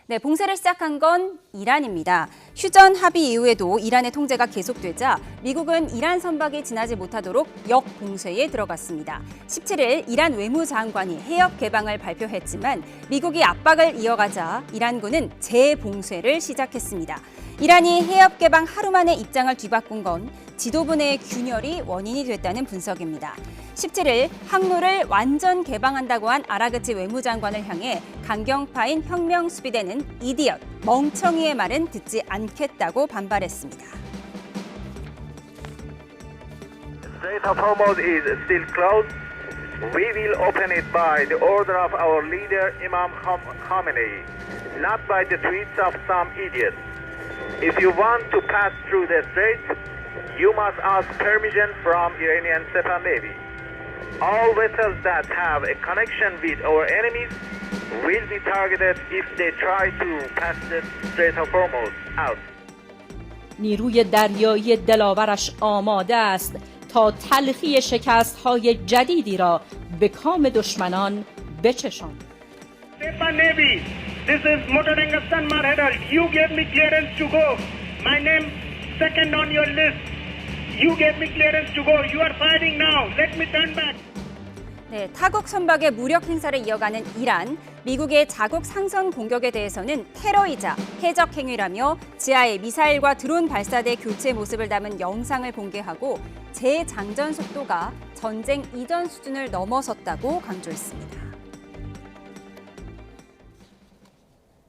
네, 봉쇄를 시작한 건 이란입니다. 휴전 합의 이후에도 이란의 통제가 계속되자 미국은 이란 선박이 지나지 못하도록 역봉쇄에 들어갔습니다. 17일 이란 외무장관이 해협 개방을 발표했지만 미국이 압박을 이어가자 이란군은 재봉쇄를 시작했습니다. 이란이 해협 개방 하루 만에 입장을 뒤바꾼 건 지도부 내 균열이 원인이 됐다는 분석입니다. 17일 항로를 완전 개방한다고 한 아라그치 외무장관을 향해 강경파인 혁명수비대는 이디엇, 멍청이의 말은 듣지 않겠다고 반발했습니다. Strait of Hormuz is still closed. We will open it by the order of our leader Imam Khamenei, not by the tweets of some idiots. If you want to pass through the strait, you must ask permission from Iranian Sepah Navy. All vessels that have a connection with our enemies will be targeted if they try to pass the Strait of Hormuz out. نیروی دریایی دلاورش آماده است تا تلخی شکست‌های جدیدی را به کام دشمنان بچشاند. Sepah Navy, this is Motorengastan Marhedal. You gave me clearance to go. My name second on your list. You gave me clearance to go. You are fighting now. Let me turn back. 네, 타국 선박의 무력 행사를 이어가는 이란. 미국의 자국 상선 공격에 대해서는 테러이자 해적 행위라며 지하에 미사일과 드론 발사대 교체 모습을 담은 영상을 공개하고 재장전 속도가 전쟁 이전 수준을 넘어섰다고 강조했습니다.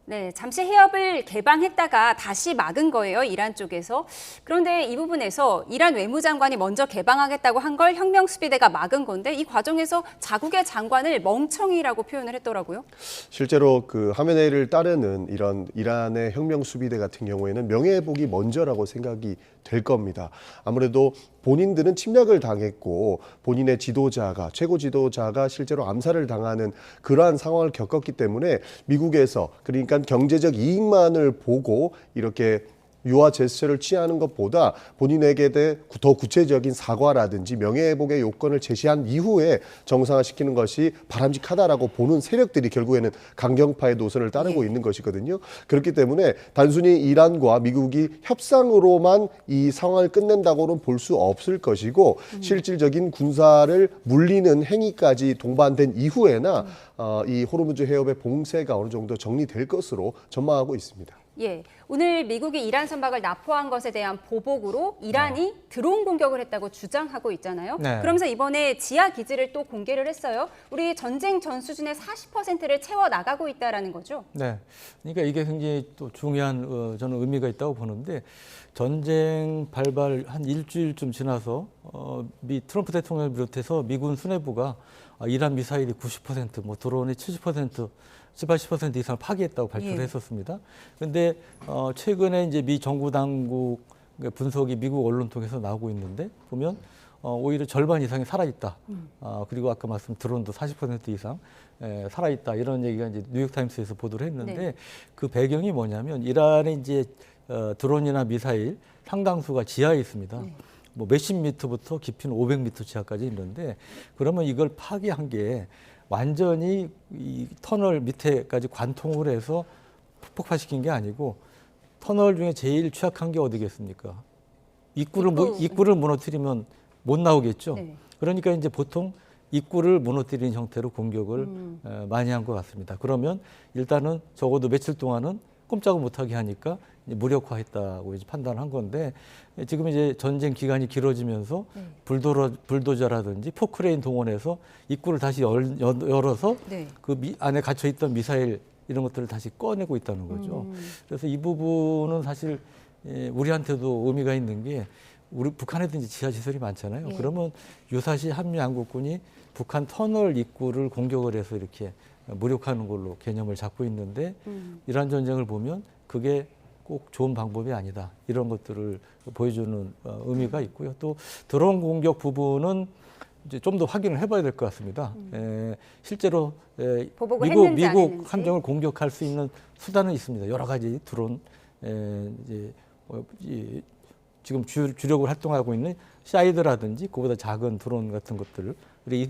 네, 잠시 해협을 개방했다가 다시 막은 거예요, 이란 쪽에서. 그런데 이 부분에서 이란 외무장관이 먼저 개방하겠다고 한 걸 혁명수비대가 막은 건데 이 과정에서 자국의 장관을 멍청이라고 표현을 했더라고요. 실제로 그 하메네이를 따르는 이런 이란의 혁명수비대 같은 경우에는 명예회복이 먼저라고 생각이 될 겁니다. 아무래도 본인들은 침략을 당했고 본인의 지도자가 최고 지도자가 실제로 암살을 당하는 그러한 상황을 겪었기 때문에 미국에서 그러니까 경제적 이익만을 보고 이렇게 유화 제스처를 취하는 것보다 본인에게 더 구체적인 사과라든지 명예회복의 요건을 제시한 이후에 정상화시키는 것이 바람직하다라고 보는 세력들이 결국에는 강경파의 노선을 따르고 있는 것이거든요. 그렇기 때문에 단순히 이란과 미국이 협상으로만 이 상황을 끝낸다고는 볼 수 없을 것이고 실질적인 군사를 물리는 행위까지 동반된 이후에나 이 호르무즈 해협의 봉쇄가 어느 정도 정리될 것으로 전망하고 있습니다. 예, 오늘 미국이 이란 선박을 납포한 것에 대한 보복으로 이란이 드론 공격을 했다고 주장하고 있잖아요. 네. 그러면서 이번에 지하 기지를 또 공개를 했어요. 우리 전쟁 전 수준의 40%를 채워 나가고 있다라는 거죠. 네, 그러니까 이게 굉장히 또 중요한 저는 의미가 있다고 보는데 전쟁 발발 한 일주일쯤 지나서 미 트럼프 대통령을 비롯해서 미군 수뇌부가 이란 미사일이 90%, 뭐 드론이 70%, 80% 이상 파기했다고 발표를 예. 했었습니다. 그런데 최근에 이제 미 정부 당국 분석이 미국 언론 통해서 나오고 있는데 보면 오히려 절반 이상이 살아있다. 그리고 아까 말씀 드론도 40% 이상 살아있다. 이런 얘기가 이제 뉴욕타임스에서 보도를 했는데 네. 그 배경이 뭐냐면 이란의 이제 드론이나 미사일 상당수가 지하에 있습니다. 네. 뭐 몇십 미터부터 깊이는 500m 지하까지 있는데 그러면 이걸 파괴한 게 완전히 이 터널 밑에까지 관통을 해서 폭파시킨 게 아니고 터널 중에 제일 취약한 게 어디겠습니까? 입구를 무너뜨리면 못 나오겠죠. 네. 그러니까 이제 보통 입구를 무너뜨리는 형태로 공격을 많이 한 것 같습니다. 그러면 일단은 적어도 며칠 동안은 꼼짝을 못하게 하니까 이제 무력화했다고 이제 판단한 건데 지금 이제 전쟁 기간이 길어지면서 불도저라든지 포크레인 동원해서 입구를 다시 열어서 네. 그 안에 갇혀 있던 미사일 이런 것들을 다시 꺼내고 있다는 거죠. 그래서 이 부분은 사실 우리한테도 의미가 있는 게 우리 북한에도 이제 지하 시설이 많잖아요. 예. 그러면 유사시 한미 양국군이 북한 터널 입구를 공격을 해서 이렇게 무력화하는 걸로 개념을 잡고 있는데 이란 전쟁을 보면 그게 꼭 좋은 방법이 아니다. 이런 것들을 보여주는 의미가 있고요. 또 드론 공격 부분은 이제 좀 더 확인을 해봐야 될 것 같습니다. 실제로 미국 함정을 공격할 수 있는 수단은 있습니다. 여러 가지 드론 지금 주력으로 활동하고 있는 사이드라든지 그보다 작은 드론 같은 것들이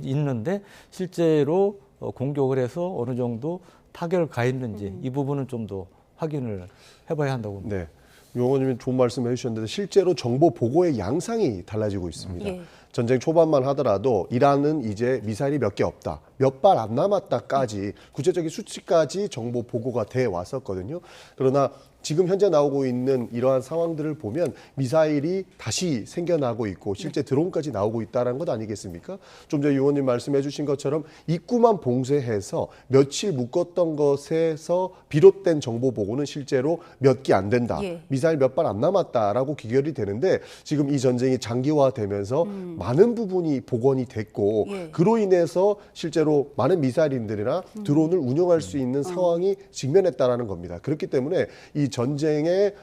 있는데 실제로 공격을 해서 어느 정도 타격을 가했는지 이 부분은 좀 더 확인을 해봐야 한다고 봅니다. 네, 유 의원님이 좋은 말씀을 해주셨는데 실제로 정보 보고의 양상이 달라지고 있습니다. 예. 전쟁 초반만 하더라도 이란은 이제 미사일이 몇 개 없다, 몇 발 안 남았다까지 구체적인 수치까지 정보 보고가 돼 왔었거든요. 그러나 지금 현재 나오고 있는 이러한 상황들을 보면 미사일이 다시 생겨나고 있고 실제 드론까지 나오고 있다는 것 아니겠습니까? 좀 전에 의원님 말씀해 주신 것처럼 입구만 봉쇄해서 며칠 묶었던 것에서 비롯된 정보 보고는 실제로 몇 개 안 된다. 예. 미사일 몇 발 안 남았다라고 귀결이 되는데 지금 이 전쟁이 장기화되면서 많은 부분이 복원이 됐고 예. 그로 인해서 실제로 많은 미사일들이나 드론을 운영할 수 있는 상황이 직면했다라는 겁니다. 그렇기 때문에 이 전쟁의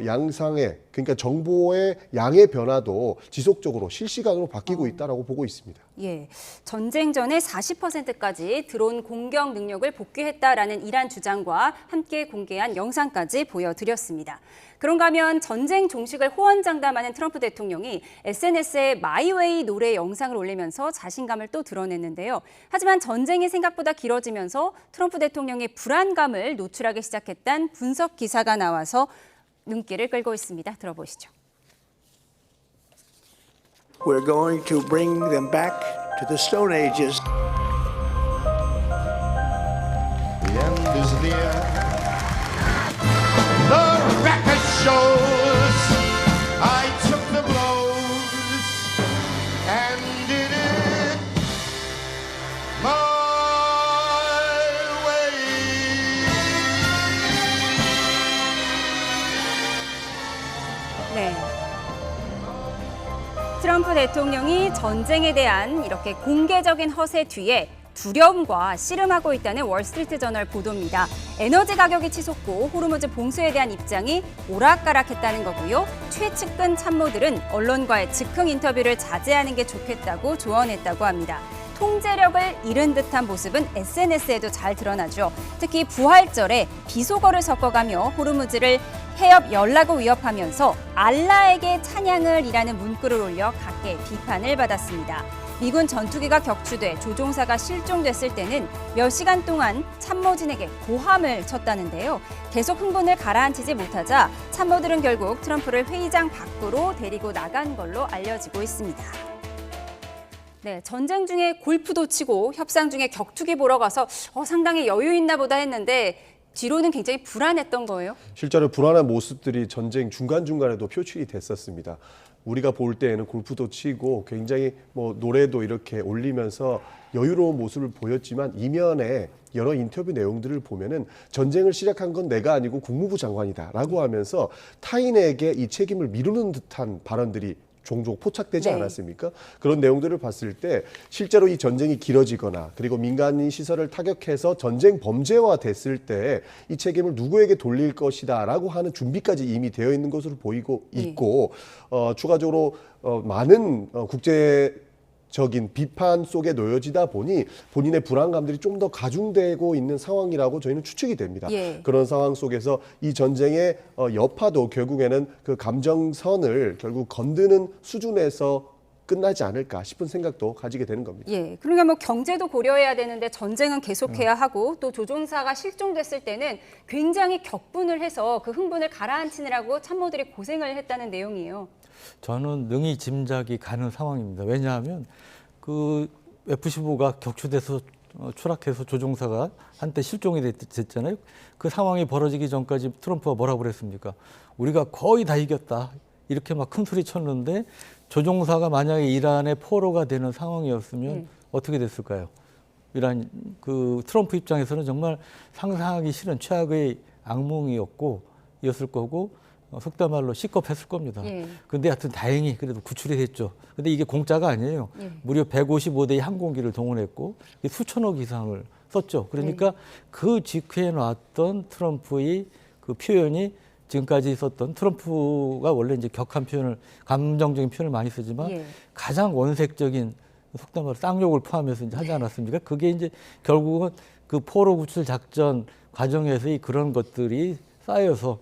양상의 그러니까 정보의 양의 변화도 지속적으로 실시간으로 바뀌고 있다라고 보고 있습니다. 예, 전쟁 전에 40%까지 드론 공격 능력을 복귀했다라는 이란 주장과 함께 공개한 영상까지 보여드렸습니다. 그런가 하면 전쟁 종식을 호언장담하는 트럼프 대통령이 SNS에 마이웨이 노래 영상을 올리면서 자신감을 또 드러냈는데요. 하지만 전쟁이 생각보다 길어지면서 트럼프 대통령의 불안감을 노출하기 시작했다는 분석 기사가 나와서 눈길을 끌고 있습니다. 들어보시죠. We're going to bring them back to the Stone Ages. The end is near. The record shows I took the blows and did it my way. 네. 트럼프 대통령이 전쟁에 대한 이렇게 공개적인 허세 뒤에 두려움과 씨름하고 있다는 월스트리트저널 보도입니다. 에너지 가격이 치솟고 호르무즈 봉쇄에 대한 입장이 오락가락했다는 거고요. 최측근 참모들은 언론과의 즉흥 인터뷰를 자제하는 게 좋겠다고 조언했다고 합니다. 통제력을 잃은 듯한 모습은 SNS에도 잘 드러나죠. 특히 부활절에 비속어를 섞어가며 호르무즈를 해협 열라고 위협하면서 알라에게 찬양을 이라는 문구를 올려 각계의 비판을 받았습니다. 미군 전투기가 격추돼 조종사가 실종됐을 때는 몇 시간 동안 참모진에게 고함을 쳤다는데요. 계속 흥분을 가라앉히지 못하자 참모들은 결국 트럼프를 회의장 밖으로 데리고 나간 걸로 알려지고 있습니다. 네, 전쟁 중에 골프도 치고 협상 중에 격투기 보러 가서 상당히 여유 있나 보다 했는데 뒤로는 굉장히 불안했던 거예요? 실제로 불안한 모습들이 전쟁 중간중간에도 표출이 됐었습니다. 우리가 볼 때에는 골프도 치고 굉장히 노래도 이렇게 올리면서 여유로운 모습을 보였지만 이면에 여러 인터뷰 내용들을 보면은 전쟁을 시작한 건 내가 아니고 국무부 장관이다라고 하면서 타인에게 이 책임을 미루는 듯한 발언들이 종종 포착되지 않았습니까? 그런 내용들을 봤을 때 실제로 이 전쟁이 길어지거나 그리고 민간인 시설을 타격해서 전쟁 범죄화 됐을 때 이 책임을 누구에게 돌릴 것이다라고 하는 준비까지 이미 되어 있는 것으로 보이고 있고 추가적으로 많은 국제적인 비판 속에 놓여지다 보니 본인의 불안감들이 좀 더 가중되고 있는 상황이라고 저희는 추측이 됩니다. 그런 상황 속에서 이 전쟁의 여파도 결국에는 그 감정선을 결국 건드는 수준에서 끝나지 않을까 싶은 생각도 가지게 되는 겁니다. 그러니까 경제도 고려해야 되는데 전쟁은 계속해야 하고 또 조종사가 실종됐을 때는 굉장히 격분을 해서 그 흥분을 가라앉히느라고 참모들이 고생을 했다는 내용이에요. 저는 능히 짐작이 가는 상황입니다. 왜냐하면 그 F-15가 격추돼서 추락해서 조종사가 한때 실종이 됐잖아요. 그 상황이 벌어지기 전까지 트럼프가 뭐라고 그랬습니까? 우리가 거의 다 이겼다. 이렇게 막 큰 소리 쳤는데 조종사가 만약에 이란의 포로가 되는 상황이었으면 어떻게 됐을까요? 이란 그 트럼프 입장에서는 정말 상상하기 싫은 최악의 악몽이었을 거고 속된 말로 시겁했을 겁니다. 근데 하여튼 다행히 그래도 구출이 됐죠. 근데 이게 공짜가 아니에요. 무려 155대의 항공기를 동원했고 수천억 이상을 썼죠. 그러니까 그 직후에 나왔던 트럼프의 그 표현이 지금까지 있었던 트럼프가 원래 이제 격한 표현을 감정적인 표현을 많이 쓰지만 가장 원색적인 속된 말로 쌍욕을 포함해서 이제 하지 않았습니까? 그게 이제 결국은 그 포로 구출 작전 과정에서의 그런 것들이 쌓여서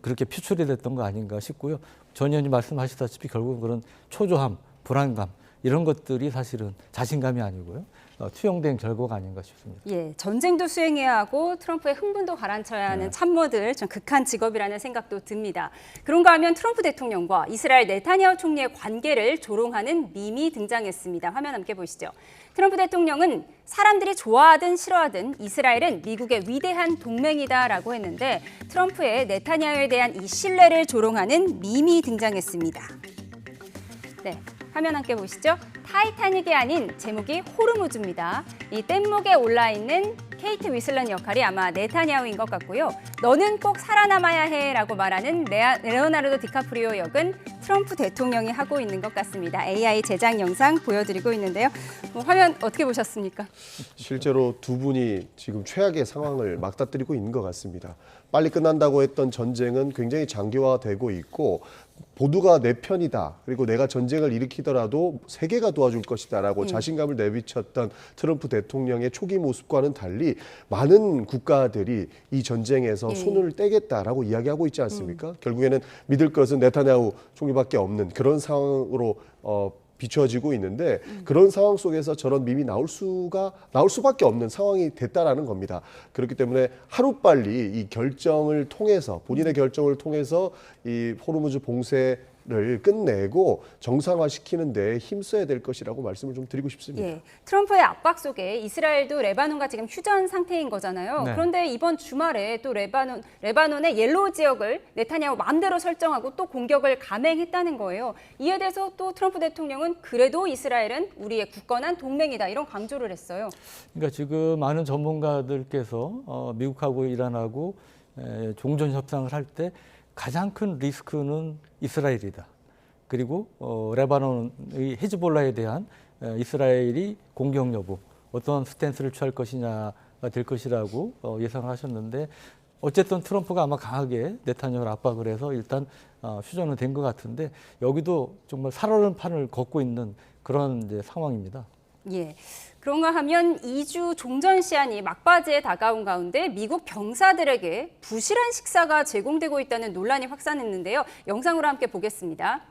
그렇게 표출이 됐던 거 아닌가 싶고요. 전 의원님 말씀하시다시피 결국은 그런 초조함, 불안감 이런 것들이 사실은 자신감이 아니고요. 투영된 결과가 아닌가 싶습니다. 전쟁도 수행해야 하고 트럼프의 흥분도 가라앉혀야 하는 참모들 좀 극한 직업이라는 생각도 듭니다. 그런가 하면 트럼프 대통령과 이스라엘 네타냐후 총리의 관계를 조롱하는 밈이 등장했습니다. 화면 함께 보시죠. 트럼프 대통령은 사람들이 좋아하든 싫어하든 이스라엘은 미국의 위대한 동맹이다라고 했는데 트럼프의 네타냐후에 대한 이 신뢰를 조롱하는 밈이 등장했습니다. 화면 함께 보시죠. 타이타닉이 아닌 제목이 호르무즈입니다. 이 뗏목에 올라 있는 케이트 위슬런 역할이 아마 네타냐후인 것 같고요. 너는 꼭 살아남아야 해라고 말하는 레오나르도 디카프리오 역은 트럼프 대통령이 하고 있는 것 같습니다. AI 제작 영상 보여드리고 있는데요. 화면 어떻게 보셨습니까? 실제로 두 분이 지금 최악의 상황을 맞닥뜨리고 있는 것 같습니다. 빨리 끝난다고 했던 전쟁은 굉장히 장기화되고 있고 모두가 내 편이다. 그리고 내가 전쟁을 일으키더라도 세계가 도와줄 것이다라고 자신감을 내비쳤던 트럼프 대통령의 초기 모습과는 달리 많은 국가들이 이 전쟁에서 손을 떼겠다라고 이야기하고 있지 않습니까? 결국에는 믿을 것은 네타냐후 총리밖에 없는 그런 상황으로 비춰지고 있는데 그런 상황 속에서 저런 밈이 나올 수밖에 없는 상황이 됐다라는 겁니다. 그렇기 때문에 하루빨리 이 결정을 통해서 본인의 결정을 통해서 이 호르무즈 봉쇄를 끝내고 정상화시키는 데 힘써야 될 것이라고 말씀을 좀 드리고 싶습니다. 트럼프의 압박 속에 이스라엘도 레바논과 지금 휴전 상태인 거잖아요. 그런데 이번 주말에 또 레바논의 옐로우 지역을 네타냐후 마음대로 설정하고 또 공격을 감행했다는 거예요. 이에 대해서 또 트럼프 대통령은 그래도 이스라엘은 우리의 굳건한 동맹이다 이런 강조를 했어요. 그러니까 지금 많은 전문가들께서 미국하고 이란하고 종전 협상을 할 때 가장 큰 리스크는 이스라엘이다. 그리고 레바논의 헤즈볼라에 대한 이스라엘이 공격 여부, 어떤 스탠스를 취할 것이냐가 될 것이라고 예상을 하셨는데 어쨌든 트럼프가 아마 강하게 네타냐후를 압박을 해서 일단 휴전은 된 것 같은데 여기도 정말 살얼음 판을 걷고 있는 그런 이제 상황입니다. 그런가 하면 2주 종전 시한이 막바지에 다가온 가운데 미국 병사들에게 부실한 식사가 제공되고 있다는 논란이 확산했는데요. 영상으로 함께 보겠습니다.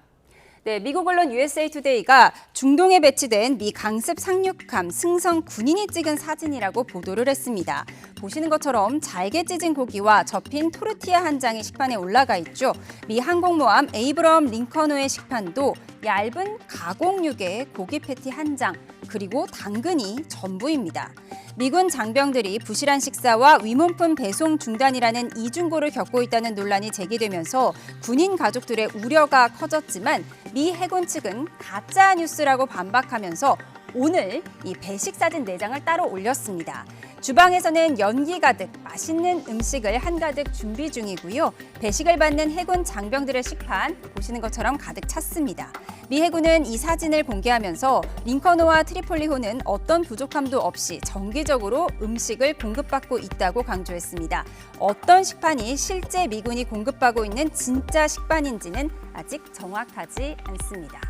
미국 언론 USA 투데이가 중동에 배치된 미 강습 상륙함 승선 군인이 찍은 사진이라고 보도를 했습니다. 보시는 것처럼 잘게 찢은 고기와 접힌 토르티아 한 장이 식판에 올라가 있죠. 미 항공모함 에이브러함 링컨호의 식판도 얇은 가공육의 고기 패티 한 장, 그리고 당근이 전부입니다. 미군 장병들이 부실한 식사와 위문품 배송 중단이라는 이중고를 겪고 있다는 논란이 제기되면서 군인 가족들의 우려가 커졌지만 미 해군 측은 가짜 뉴스라고 반박하면서 오늘 이 배식 사진 4장을 따로 올렸습니다. 주방에서는 연기 가득 맛있는 음식을 한가득 준비 중이고요. 배식을 받는 해군 장병들의 식판 보시는 것처럼 가득 찼습니다. 미 해군은 이 사진을 공개하면서 링컨호와 트리폴리호는 어떤 부족함도 없이 정기적으로 음식을 공급받고 있다고 강조했습니다. 어떤 식판이 실제 미군이 공급받고 있는 진짜 식판인지는 아직 정확하지 않습니다.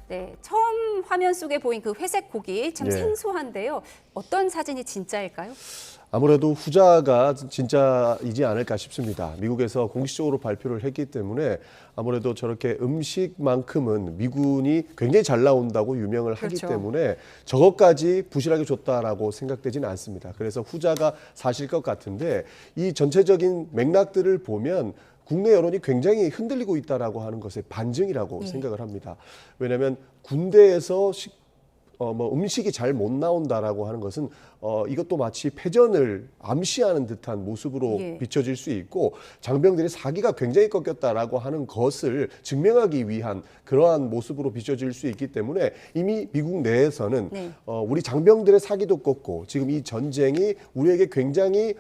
네, 처음 화면 속에 보인 그 회색 고기 참 생소한데요. 어떤 사진이 진짜일까요? 아무래도 후자가 진짜이지 않을까 싶습니다. 미국에서 공식적으로 발표를 했기 때문에 아무래도 저렇게 음식만큼은 미군이 굉장히 잘 나온다고 유명을 하기 때문에 저것까지 부실하게 줬다라고 생각되지는 않습니다. 그래서 후자가 사실 것 같은데 이 전체적인 맥락들을 보면 국내 여론이 굉장히 흔들리고 있다라고 하는 것의 반증이라고 생각을 합니다. 왜냐하면 군대에서 음식이 잘 못 나온다라고 하는 것은 이것도 마치 패전을 암시하는 듯한 모습으로 비춰질 수 있고 장병들의 사기가 굉장히 꺾였다라고 하는 것을 증명하기 위한 그러한 모습으로 비춰질 수 있기 때문에 이미 미국 내에서는 우리 장병들의 사기도 꺾고 지금 이 전쟁이 우리에게 굉장히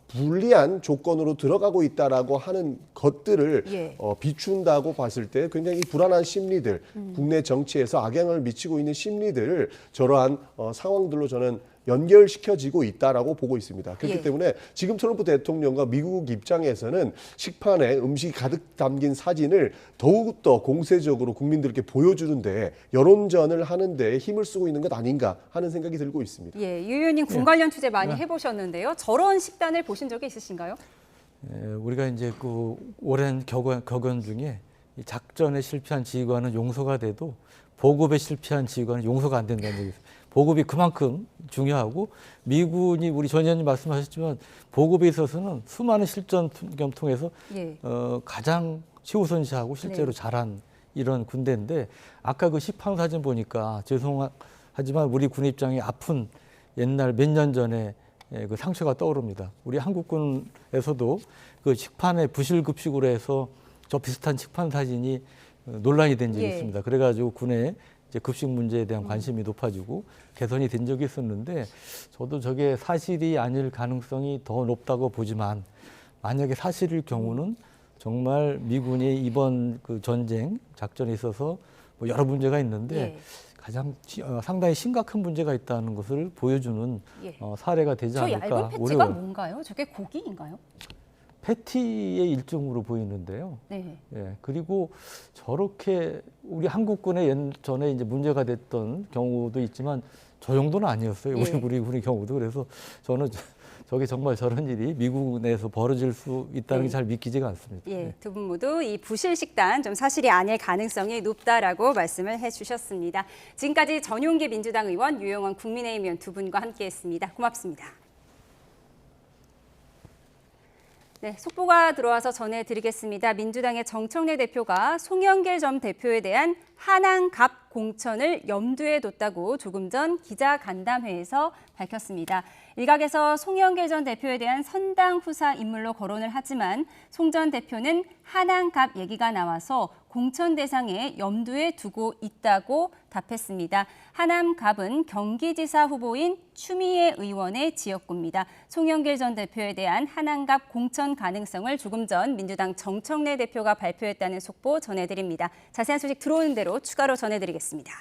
불리한 조건으로 들어가고 있다라고 하는 것들을 비춘다고 봤을 때 굉장히 불안한 심리들, 국내 정치에서 악영향을 미치고 있는 심리들을 저러한 상황들로 저는 연결시켜지고 있다라고 보고 있습니다. 그렇기 때문에 지금 트럼프 대통령과 미국 입장에서는 식판에 음식이 가득 담긴 사진을 더욱더 공세적으로 국민들께 보여주는데 여론전을 하는 데 힘을 쓰고 있는 것 아닌가 하는 생각이 들고 있습니다. 예, 유 의원님 군 관련 취재 많이 해보셨는데요. 저런 식단을 보신 적이 있으신가요? 우리가 이제 그 오랜 격언 중에 작전에 실패한 지휘관은 용서가 돼도 보급에 실패한 지휘관은 용서가 안 된다는 얘기 있어요. 보급이 그만큼 중요하고 미군이 우리 전 의원님 말씀하셨지만 보급에 있어서는 수많은 실전 경험 통해서 가장 최우선시하고 실제로 잘한 이런 군대인데 아까 그 식판 사진 보니까 죄송하지만 우리 군 입장에 아픈 옛날 몇 년 전에 그 상처가 떠오릅니다. 우리 한국군에서도 그 식판에 부실급식으로 해서 저 비슷한 식판 사진이 논란이 된 적이 있습니다. 그래가지고 군의 이제 급식 문제에 대한 관심이 높아지고 개선이 된 적이 있었는데 저도 저게 사실이 아닐 가능성이 더 높다고 보지만 만약에 사실일 경우는 정말 미군이 이번 그 전쟁 작전에 있어서 뭐 여러 문제가 있는데 가장 상당히 심각한 문제가 있다는 것을 보여주는 사례가 되지 않을까. 저 얇은 패치가 뭔가요? 저게 고기인가요? 패티의 일종으로 보이는데요. 그리고 저렇게 우리 한국군의 전에 이제 문제가 됐던 경우도 있지만 저 정도는 아니었어요. 우리 군의 경우도. 그래서 저는 저게 정말 저런 일이 미국 내에서 벌어질 수 있다는 게 잘 믿기지가 않습니다. 두 분 모두 이 부실 식단 좀 사실이 아닐 가능성이 높다라고 말씀을 해주셨습니다. 지금까지 전용기 민주당 의원, 유영원 국민의힘 의원 두 분과 함께했습니다. 고맙습니다. 네, 속보가 들어와서 전해드리겠습니다. 민주당의 정청래 대표가 송영길 전 대표에 대한 한항갑 공천을 염두에 뒀다고 조금 전 기자간담회에서 밝혔습니다. 일각에서 송영길 전 대표에 대한 선당 후사 인물로 거론을 하지만 송 전 대표는 한항갑 얘기가 나와서 공천 대상에 염두에 두고 있다고 답했습니다. 하남갑은 경기지사 후보인 추미애 의원의 지역구입니다. 송영길 전 대표에 대한 한항갑 공천 가능성을 조금 전 민주당 정청래 대표가 발표했다는 속보 전해드립니다. 자세한 소식 들어오는 대로 추가로 전해드리겠습니다.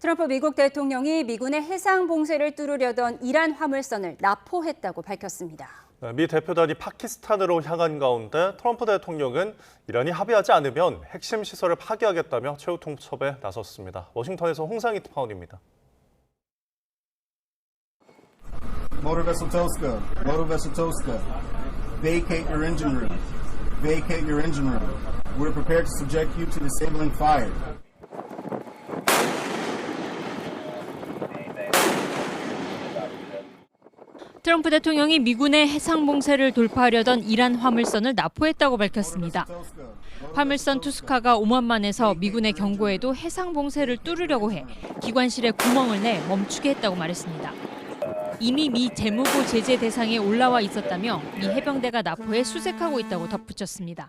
트럼프 미국 대통령이 미군의 해상 봉쇄를 뚫으려던 이란 화물선을 납포했다고 밝혔습니다. 미 대표단이 파키스탄으로 향한 가운데 트럼프 대통령은 이란이 합의하지 않으면 핵심 시설을 파괴하겠다며 최후 통첩에 나섰습니다. 워싱턴에서 홍상희 특파원입니다. Motor vessel Tosca, motor vessel Tosca, vacate your engine room. Vacate your engine room. We're prepared to subject you to disabling fire. 트럼프 대통령이 미군의 해상 봉쇄를 돌파하려던 이란 화물선을 납포했다고 밝혔습니다. 화물선 투스카가 오만만에서 미군의 경고에도 해상 봉쇄를 뚫으려고 해 기관실에 구멍을 내 멈추게 했다고 말했습니다. 이미 미 재무부 제재 대상에 올라와 있었다며 미 해병대가 납포해 수색하고 있다고 덧붙였습니다.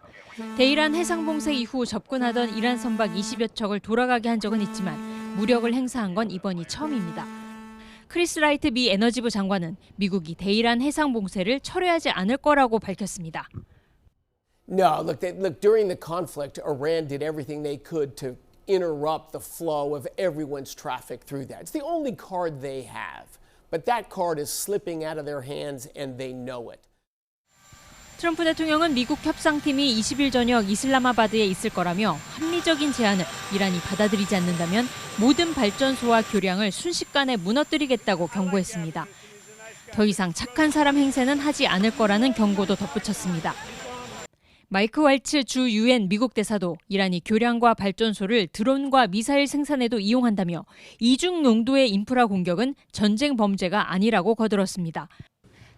대이란 해상 봉쇄 이후 접근하던 이란 선박 20여 척을 돌아가게 한 적은 있지만 무력을 행사한 건 이번이 처음입니다. 크리스 라이트 미 에너지부 장관은 미국이 대이란 해상 봉쇄를 철회하지 않을 거라고 밝혔습니다. No, look, during the conflict, Iran did everything they could to interrupt the flow of everyone's traffic through that. It's the only card they have. But that card is slipping out of their hands and they know it. 트럼프 대통령은 미국 협상팀이 20일 저녁 이슬라마바드에 있을 거라며 합리적인 제안을 이란이 받아들이지 않는다면 모든 발전소와 교량을 순식간에 무너뜨리겠다고 경고했습니다. 더 이상 착한 사람 행세는 하지 않을 거라는 경고도 덧붙였습니다. 마이크 왈츠 주 유엔 미국 대사도 이란이 교량과 발전소를 드론과 미사일 생산에도 이용한다며 이중 용도의 인프라 공격은 전쟁 범죄가 아니라고 거들었습니다.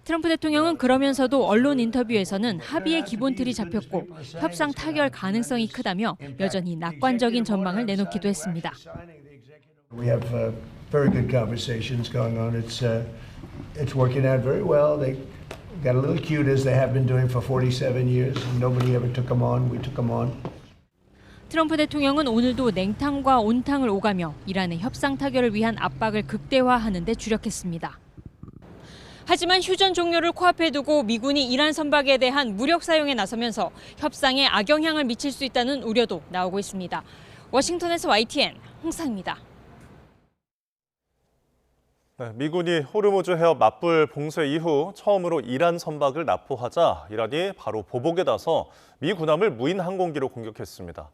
트럼프 대통령은 그러면서도 언론 인터뷰에서는 합의의 기본 틀이 잡혔고 협상 타결 가능성이 크다며 여전히 낙관적인 전망을 내놓기도 했습니다. We have very good conversations going on. It's working out very well. They got a little cute as they have been doing for 47 years. Nobody ever took them on. We took them on. 트럼프 대통령은 오늘도 냉탕과 온탕을 오가며 이란의 협상 타결을 위한 압박을 극대화하는 데 주력했습니다. 하지만 휴전 종료를 코앞에 두고 미군이 이란 선박에 대한 무력 사용에 나서면서 협상에 악영향을 미칠 수 있다는 우려도 나오고 있습니다. 워싱턴에서 YTN 홍상입니다. 미군이 호르무즈 해협 맞불 봉쇄 이후 처음으로 이란 선박을 납포하자 이란이 바로 보복에 나서 미 군함을 무인 항공기로 공격했습니다.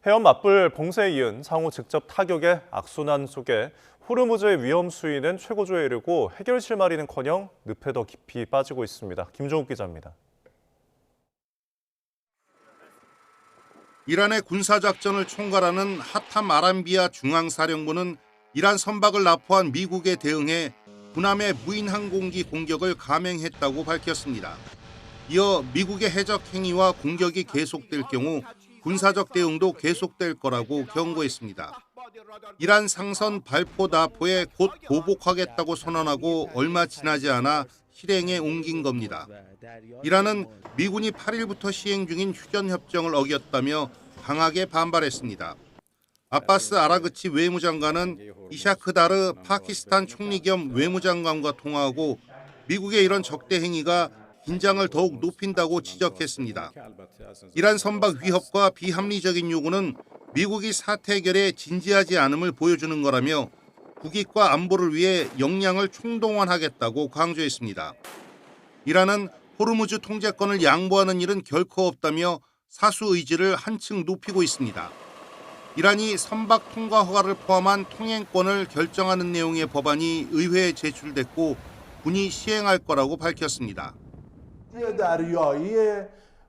해협 맞불 봉쇄에 이은 상호 직접 타격의 악순환 속에 호르무즈의 위험 수위는 최고조에 이르고 해결 실마리는커녕 늪에 더 깊이 빠지고 있습니다. 김종욱 기자입니다. 이란의 군사작전을 총괄하는 하탐 아람비아 중앙사령부는 이란 선박을 납포한 미국에 대응해 군함의 무인 항공기 공격을 감행했다고 밝혔습니다. 이어 미국의 해적 행위와 공격이 계속될 경우 군사적 대응도 계속될 거라고 경고했습니다. 이란 상선 발포다포에 곧 보복하겠다고 선언하고 얼마 지나지 않아 실행에 옮긴 겁니다. 이란은 미군이 8일부터 시행 중인 휴전협정을 어겼다며 강하게 반발했습니다. 아바스 아라그치 외무장관은 이샤크다르 파키스탄 총리 겸 외무장관과 통화하고 미국의 이런 적대 행위가 긴장을 더욱 높인다고 지적했습니다. 이란 선박 위협과 비합리적인 요구는 미국이 사태 해결에 진지하지 않음을 보여주는 거라며 국익과 안보를 위해 역량을 총동원하겠다고 강조했습니다. 이란은 호르무즈 통제권을 양보하는 일은 결코 없다며 사수 의지를 한층 높이고 있습니다. 이란이 선박 통과 허가를 포함한 통행권을 결정하는 내용의 법안이 의회에 제출됐고 군이 시행할 거라고 밝혔습니다.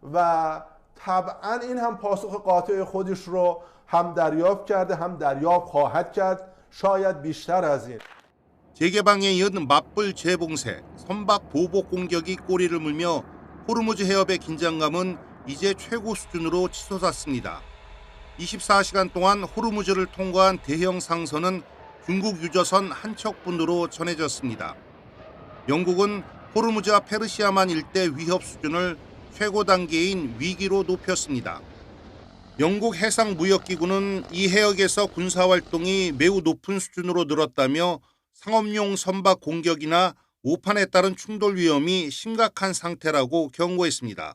و طبعا این هم پاسخ قاطع خودش رو هم دریافت کرده هم دریافت خواهد کرد شاید بیشتر از این 재개방에 이은 맞불 재봉쇄, 선박 보복 공격이 꼬리를 물며 호르무즈 해협의 긴장감은 이제 최고 수준으로 치솟았습니다. 24시간 동안 호르무즈를 통과한 대형 상선은 중국 유조선 한 척분으로 전해졌습니다. 영국은 호르무즈와 페르시아만 일대 위협 수준을 최고 단계인 위기로 높였습니다. 영국 해상무역기구는 이 해역에서 군사활동이 매우 높은 수준으로 늘었다며 상업용 선박 공격이나 오판에 따른 충돌 위험이 심각한 상태라고 경고했습니다.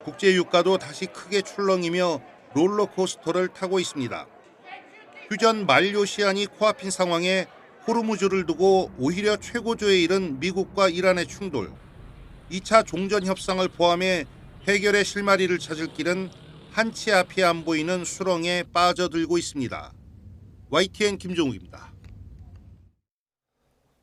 국제유가도 다시 크게 출렁이며 롤러코스터를 타고 있습니다. 휴전 만료 시한이 코앞인 상황에 호르무즈를 두고 오히려 최고조에 이른 미국과 이란의 충돌. 2차 종전 협상을 포함해 해결의 실마리를 찾을 길은 한치 앞이 안 보이는 수렁에 빠져들고 있습니다. YTN 김종욱입니다.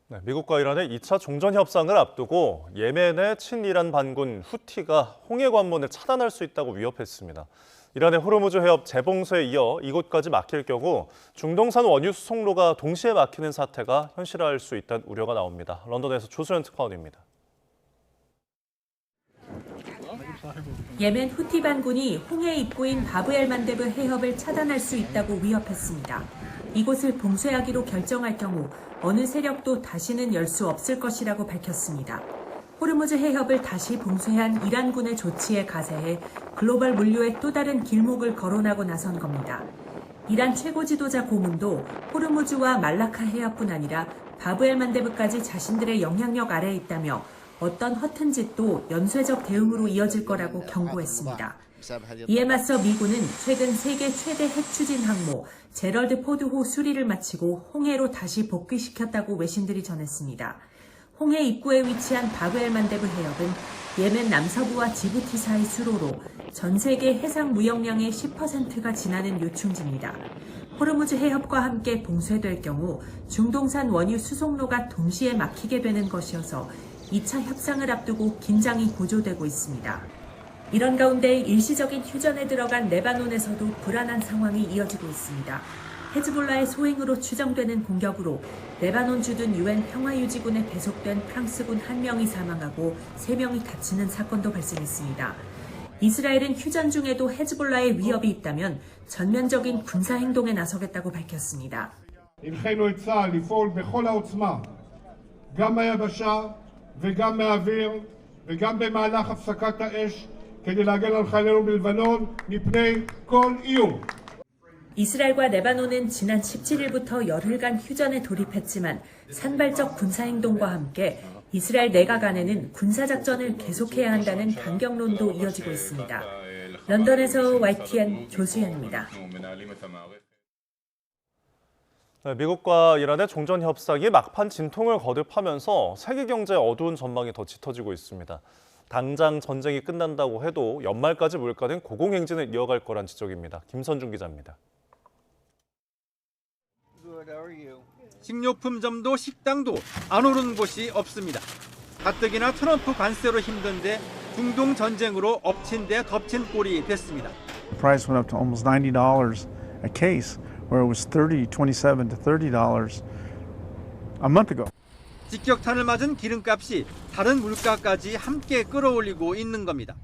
네, 미국과 이란의 2차 종전 협상을 앞두고 예멘의 친이란 반군 후티가 홍해 관문을 차단할 수 있다고 위협했습니다. 이란의 호르무즈 해협 재봉쇄에 이어 이곳까지 막힐 경우 중동산 원유 수송로가 동시에 막히는 사태가 현실화할 수 있다는 우려가 나옵니다. 런던에서 조수연 특파원입니다. 예멘 후티 반군이 홍해 입구인 바브엘만데브 해협을 차단할 수 있다고 위협했습니다. 이곳을 봉쇄하기로 결정할 경우 어느 세력도 다시는 열 수 없을 것이라고 밝혔습니다. 호르무즈 해협을 다시 봉쇄한 이란군의 조치에 가세해 글로벌 물류의 또 다른 길목을 거론하고 나선 겁니다. 이란 최고 지도자 고문도 호르무즈와 말라카 해협뿐 아니라 바브엘만데브까지 자신들의 영향력 아래에 있다며 어떤 허튼 짓도 연쇄적 대응으로 이어질 거라고 경고했습니다. 이에 맞서 미군은 최근 세계 최대 핵추진 항모 제럴드 포드호 수리를 마치고 홍해로 다시 복귀시켰다고 외신들이 전했습니다. 홍해 입구에 위치한 바브엘만데브 해협은 예멘 남서부와 지부티 사이 수로로 전 세계 해상 무역량의 10%가 지나는 요충지입니다. 호르무즈 해협과 함께 봉쇄될 경우 중동산 원유 수송로가 동시에 막히게 되는 것이어서 2차 협상을 앞두고 긴장이 고조되고 있습니다. 이런 가운데 일시적인 휴전에 들어간 레바논에서도 불안한 상황이 이어지고 있습니다. 헤즈볼라의 소행으로 추정되는 공격으로 레바논 주둔 유엔 평화유지군에 배속된 프랑스군 1명이 사망하고 3명이 다치는 사건도 발생했습니다. 이스라엘은 휴전 중에도 헤즈볼라의 위협이 있다면 전면적인 군사행동에 나서겠다고 밝혔습니다. הנחינו את צה"ל לפעול בכל העוצמה, גם מהיבשה וגם מהאוויר וגם במהלך הפסקת האש כדי להגן על חיילינו בלבנון מפני כל איום. 이스라엘과 레바논은 지난 17일부터 열흘간 휴전에 돌입했지만 산발적 군사행동과 함께 이스라엘 내각 안에는 군사작전을 계속해야 한다는 강경론도 이어지고 있습니다. 런던에서 YTN 조수연입니다. 네, 미국과 이란의 종전 협상이 막판 진통을 거듭하면서 세계 경제의 어두운 전망이 더 짙어지고 있습니다. 당장 전쟁이 끝난다고 해도 연말까지 물가는 고공행진을 이어갈 거란 지적입니다. 김선중 기자입니다. 식료품점도 식당도 안 오르는 곳이 없습니다. 가뜩이나 트럼프 관세로 힘든데 중동 전쟁으로 엎친 데 덮친 꼴이 됐습니다. The price went up to almost $90 a case, where it was $27 to $30 a month ago. 직격탄을 맞은 기름값이 다른 물가까지 함께 끌어올리고 있는 겁니다.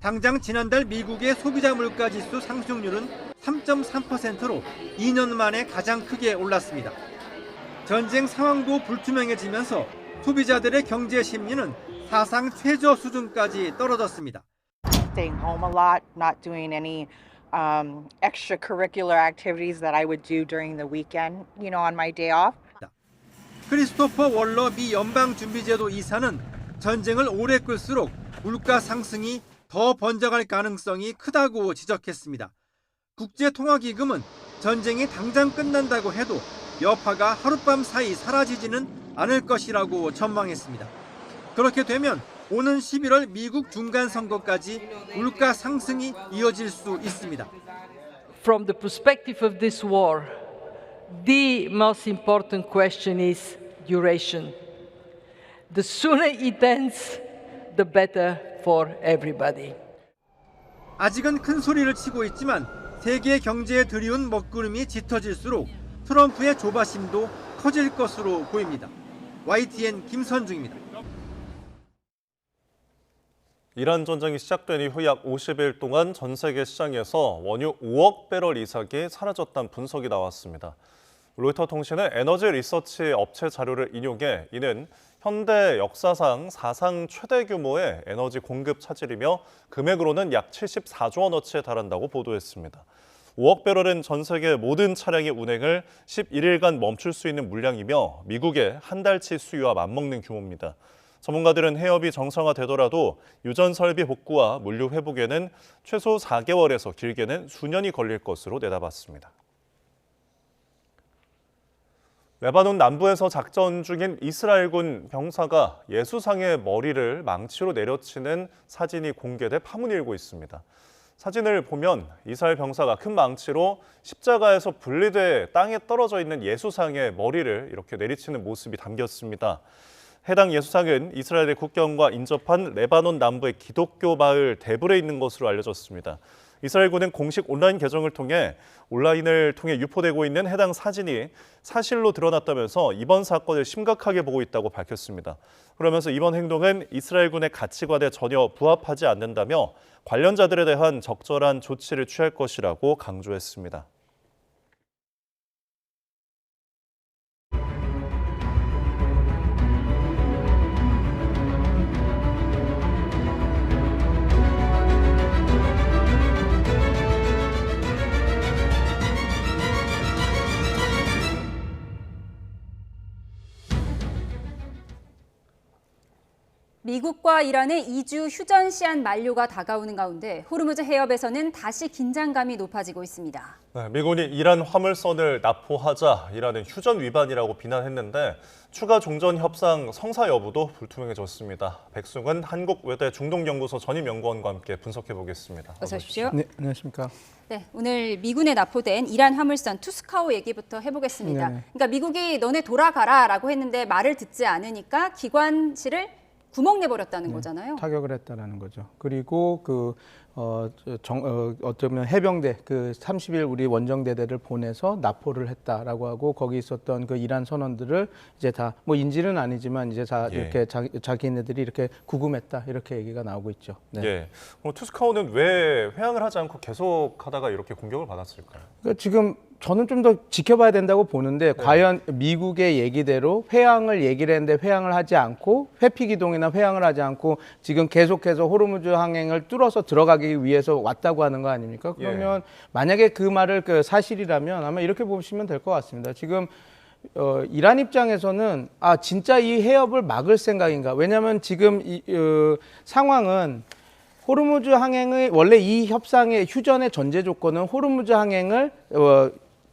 당장 지난달 미국의 소비자 물가지수 상승률은 3.3%로 2년 만에 가장 크게 올랐습니다. 전쟁 상황도 불투명해지면서 소비자들의 경제 심리는 사상 최저 수준까지 떨어졌습니다. Staying home a lot, not doing any extracurricular activities that I would do during the weekend, on my day off. 크리스토퍼 월러 미 연방준비제도 이사는 전쟁을 오래 끌수록 물가 상승이 더 번져갈 가능성이 크다고 지적했습니다. 국제통화기금은 전쟁이 당장 끝난다고 해도 여파가 하룻밤 사이 사라지지는 않을 것이라고 전망했습니다. 그렇게 되면 오는 11월 미국 중간선거까지 물가 상승이 이어질 수 있습니다. From the perspective of this war, the most important question is duration. The sooner it ends, the better for everybody. 아직은 큰 소리를 치고 있지만 세계 경제에 들이운 먹구름이 짙어질수록 트럼프의 조바심도 커질 것으로 보입니다. YTN 김선중입니다. 이란 전쟁이 시작된 이후 약 50일 동안 전 세계 시장에서 원유 5억 배럴 이상이 사라졌다는 분석이 나왔습니다. 로이터 통신은 에너지 리서치 업체 자료를 인용해 이는 현대 역사상 사상 최대 규모의 에너지 공급 차질이며 금액으로는 약 74조 원어치에 달한다고 보도했습니다. 5억 배럴은 전 세계 모든 차량의 운행을 11일간 멈출 수 있는 물량이며 미국의 한 달치 수요와 맞먹는 규모입니다. 전문가들은 해협이 정상화되더라도 유전 설비 복구와 물류 회복에는 최소 4개월에서 길게는 수년이 걸릴 것으로 내다봤습니다. 레바논 남부에서 작전 중인 이스라엘군 병사가 예수상의 머리를 망치로 내려치는 사진이 공개돼 파문이 일고 있습니다. 사진을 보면 이스라엘 병사가 큰 망치로 십자가에서 분리돼 땅에 떨어져 있는 예수상의 머리를 이렇게 내리치는 모습이 담겼습니다. 해당 예수상은 이스라엘의 국경과 인접한 레바논 남부의 기독교 마을 데불에 있는 것으로 알려졌습니다. 이스라엘군은 공식 온라인 계정을 통해 온라인을 통해 유포되고 있는 해당 사진이 사실로 드러났다면서 이번 사건을 심각하게 보고 있다고 밝혔습니다. 그러면서 이번 행동은 이스라엘군의 가치관에 전혀 부합하지 않는다며 관련자들에 대한 적절한 조치를 취할 것이라고 강조했습니다. 미국과 이란의 2주 휴전 시한 만료가 다가오는 가운데 호르무즈 해협에서는 다시 긴장감이 높아지고 있습니다. 네, 미군이 이란 화물선을 납포하자 이란은 휴전 위반이라고 비난했는데 추가 종전 협상 성사 여부도 불투명해졌습니다. 백승은 한국외대 중동연구소 전임연구원과 함께 분석해 보겠습니다. 어서 오십시오. 네, 안녕하십니까. 네, 오늘 미군에 납포된 이란 화물선 투스카호 얘기부터 해보겠습니다. 네네. 그러니까 미국이 너네 돌아가라라고 했는데 말을 듣지 않으니까 기관실을 구멍 내버렸다는 거잖아요. 타격을 했다라는 거죠. 그리고 어쩌면 해병대 30일 우리 원정대대를 보내서 납포를 했다라고 하고 거기 있었던 그 이란 선원들을 이제 다 뭐 인질은 아니지만 이제 다 이렇게 자기네들이 이렇게 구금했다 이렇게 얘기가 나오고 있죠. 네. 예. 투스카호는 왜 회항을 하지 않고 계속하다가 이렇게 공격을 받았을까요? 그러니까 지금 저는 좀 더 지켜봐야 된다고 보는데 과연 미국의 얘기대로 회항을 얘기를 했는데 회항을 하지 않고 회피기동이나 회항을 하지 않고 지금 계속해서 호르무즈 항행을 뚫어서 들어가기 위해서 왔다고 하는 거 아닙니까? 그러면 만약에 그 말을 사실이라면 아마 이렇게 보시면 될 것 같습니다. 지금 이란 입장에서는 진짜 이 해협을 막을 생각인가? 왜냐하면 지금 상황은 호르무즈 항행의 원래 이 협상의 휴전의 전제 조건은 호르무즈 항행을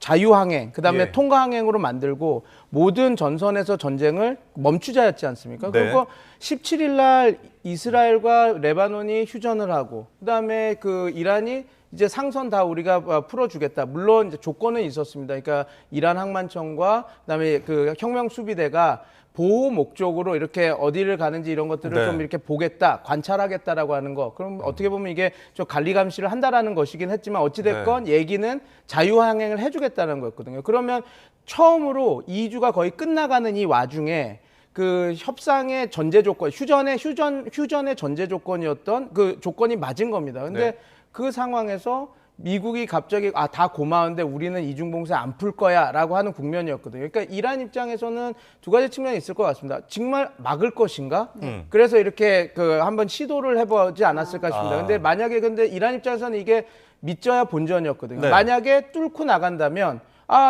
자유항행, 그다음에 통과항행으로 만들고 모든 전선에서 전쟁을 멈추자였지 않습니까? 네. 그리고 17일 날 이스라엘과 레바논이 휴전을 하고 그다음에 이란이 이제 상선 다 우리가 풀어주겠다. 물론 이제 조건은 있었습니다. 그러니까 이란 항만청과 그다음에 혁명 수비대가 보호 목적으로 이렇게 어디를 가는지 이런 것들을 좀 이렇게 보겠다, 관찰하겠다라고 하는 거. 그럼 어떻게 보면 이게 좀 관리 감시를 한다라는 것이긴 했지만 어찌됐건 얘기는 자유항행을 해주겠다는 거였거든요. 그러면 처음으로 2주가 거의 끝나가는 이 와중에 그 협상의 전제 조건, 휴전의 전제 조건이었던 그 조건이 맞은 겁니다. 근데 그 상황에서 미국이 갑자기 다 고마운데 우리는 이중봉쇄 안 풀 거야 라고 하는 국면이었거든요. 그러니까 이란 입장에서는 두 가지 측면이 있을 것 같습니다. 정말 막을 것인가? 그래서 이렇게 한번 시도를 해보지 않았을까 싶습니다. 근데 만약에 이란 입장에서는 이게 믿져야 본전이었거든요. 만약에 뚫고 나간다면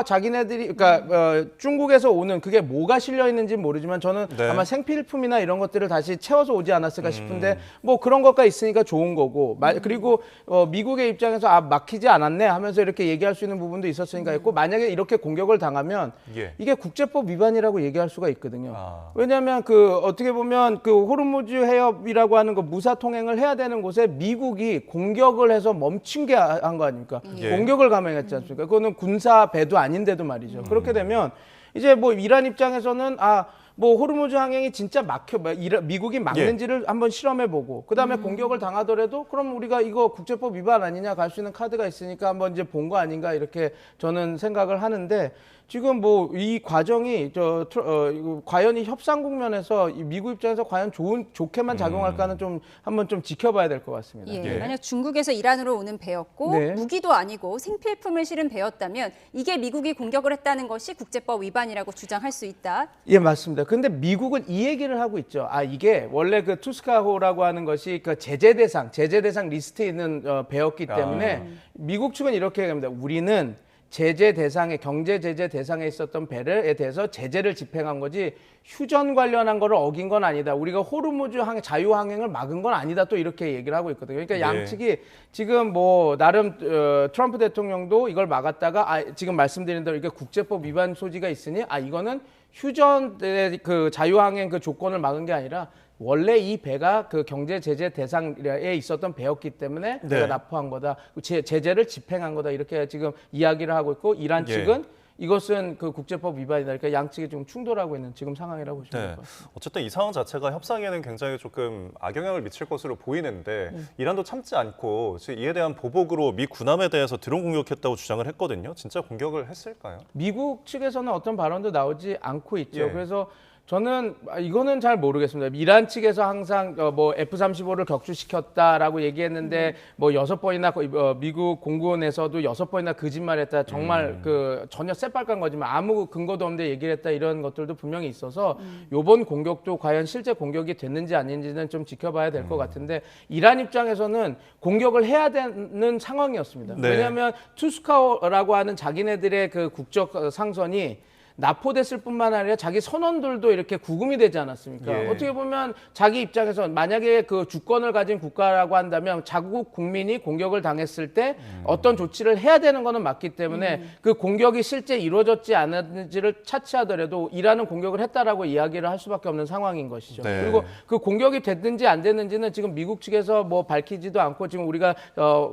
자기네들이 중국에서 오는 그게 뭐가 실려 있는지는 모르지만 저는 아마 생필품이나 이런 것들을 다시 채워서 오지 않았을까 싶은데 뭐 그런 것가 있으니까 좋은 거고 그리고 미국의 입장에서 막히지 않았네 하면서 이렇게 얘기할 수 있는 부분도 있었으니까 있고 만약에 이렇게 공격을 당하면 이게 국제법 위반이라고 얘기할 수가 있거든요. 왜냐하면 어떻게 보면 호르무즈 해협이라고 하는 거 무사 통행을 해야 되는 곳에 미국이 공격을 해서 멈춘 게 한 거 아닙니까? 공격을 감행했지 않습니까? 그거는 군사 배도 아닌데도 말이죠. 그렇게 되면 이제 뭐 이란 입장에서는 뭐 호르무즈 항행이 진짜 미국이 막는지를 한번 실험해보고 그다음에 공격을 당하더라도 그럼 우리가 이거 국제법 위반 아니냐 갈 수 있는 카드가 있으니까 한번 이제 본 거 아닌가 이렇게 저는 생각을 하는데 지금 뭐 이 과정이 과연 이 협상 국면에서 미국 입장에서 과연 좋게만 작용할까는 좀 한번 좀 지켜봐야 될 것 같습니다. 만약 중국에서 이란으로 오는 배였고 무기도 아니고 생필품을 실은 배였다면 이게 미국이 공격을 했다는 것이 국제법 위반이라고 주장할 수 있다. 예, 맞습니다. 근데 미국은 이 얘기를 하고 있죠. 이게 원래 투스카호라고 하는 것이 제재 대상 리스트에 있는 배였기 때문에 미국 측은 이렇게 얘기합니다. 우리는 제재 대상에 경제 제재 대상에 있었던 배에 대해서 제재를 집행한 거지 휴전 관련한 거를 어긴 건 아니다. 우리가 호르무즈 자유 항행을 막은 건 아니다. 또 이렇게 얘기를 하고 있거든요. 그러니까 양측이 지금 뭐 나름 트럼프 대통령도 이걸 막았다가 지금 말씀드린 대로 이게 국제법 위반 소지가 있으니 이거는 휴전의 그 자유 항행 그 조건을 막은 게 아니라 원래 이 배가 그 경제 제재 대상에 있었던 배였기 때문에 내가 납포한 거다. 제재를 집행한 거다. 이렇게 지금 이야기를 하고 있고 이란 측은 이것은 그 국제법 위반이다. 그러니까 양측이 좀 충돌하고 있는 지금 상황이라고 보시면 될 것 같습니다. 어쨌든 이 상황 자체가 협상에는 굉장히 조금 악영향을 미칠 것으로 보이는데 이란도 참지 않고 이에 대한 보복으로 미 군함에 대해서 드론 공격했다고 주장을 했거든요. 진짜 공격을 했을까요? 미국 측에서는 어떤 발언도 나오지 않고 있죠. 그래서 저는 이거는 잘 모르겠습니다. 이란 측에서 항상 뭐 F-35를 격추시켰다라고 얘기했는데 뭐 6번이나 미국 공군에서도 6번이나 거짓말했다. 정말 그 전혀 새빨간 거지만 아무 근거도 없는데 얘기를 했다. 이런 것들도 분명히 있어서 이번 공격도 과연 실제 공격이 됐는지 아닌지는 좀 지켜봐야 될 것 같은데 이란 입장에서는 공격을 해야 되는 상황이었습니다. 왜냐하면 투스카라고 하는 자기네들의 그 국적 상선이 납포됐을 뿐만 아니라 자기 선원들도 이렇게 구금이 되지 않았습니까? 어떻게 보면 자기 입장에서 만약에 그 주권을 가진 국가라고 한다면 자국 국민이 공격을 당했을 때 어떤 조치를 해야 되는 거는 맞기 때문에 그 공격이 실제 이루어졌지 않았는지를 차치하더라도 이란은 공격을 했다라고 이야기를 할 수밖에 없는 상황인 것이죠. 그리고 그 공격이 됐는지 안 됐는지는 지금 미국 측에서 뭐 밝히지도 않고 지금 우리가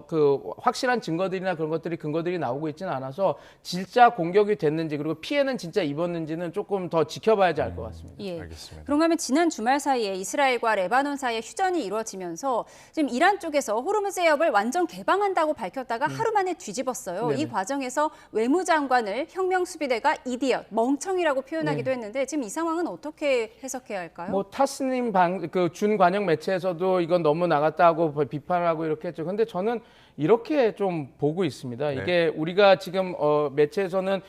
그 확실한 증거들이나 그런 근거들이 나오고 있지는 않아서 진짜 공격이 됐는지 그리고 피해는 진짜 입었는지는 조금 더 지켜봐야지 알 것 같습니다. 알겠습니다. 그런가 하면 지난 주말 사이에 이스라엘과 레바논 사이에 휴전이 이루어지면서 지금 이란 쪽에서 호르무즈 해협을 완전 개방한다고 밝혔다가 하루 만에 뒤집었어요. 이 과정에서 외무장관을 혁명수비대가 이디엇, 멍청이라고 표현하기도 했는데 지금 이 상황은 어떻게 해석해야 할까요? 뭐 타스님 그 준관영 매체에서도 이건 너무 나갔다고 비판하고 이렇게 했죠. 근데 저는 이렇게 좀 보고 있습니다. 이게 우리가 지금 매체에서는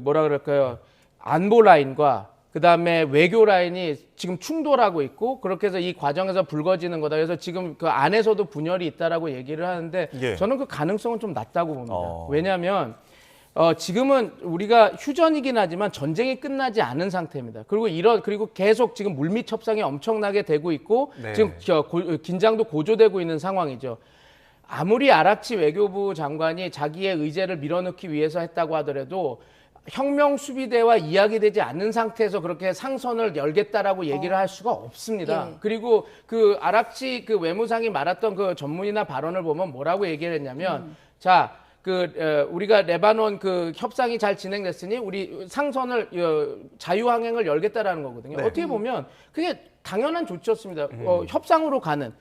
뭐라 그럴까요? 안보 라인과 그다음에 외교 라인이 지금 충돌하고 있고 그렇게 해서 이 과정에서 불거지는 거다. 그래서 지금 그 안에서도 분열이 있다라고 얘기를 하는데 저는 그 가능성은 좀 낮다고 봅니다. 왜냐하면 지금은 우리가 휴전이긴 하지만 전쟁이 끝나지 않은 상태입니다. 그리고 계속 지금 물밑 협상이 엄청나게 되고 있고 지금 긴장도 고조되고 있는 상황이죠. 아무리 아락치 외교부 장관이 자기의 의제를 밀어넣기 위해서 했다고 하더라도 혁명수비대와 이야기되지 않는 상태에서 그렇게 상선을 열겠다라고 얘기를 할 수가 없습니다. 그리고 그 아락치 그 외무상이 말했던 그 전문이나 발언을 보면 뭐라고 얘기를 했냐면 우리가 레바논 그 협상이 잘 진행됐으니 우리 상선을 자유항행을 열겠다라는 거거든요. 어떻게 보면 그게 당연한 조치였습니다. 협상으로 가는.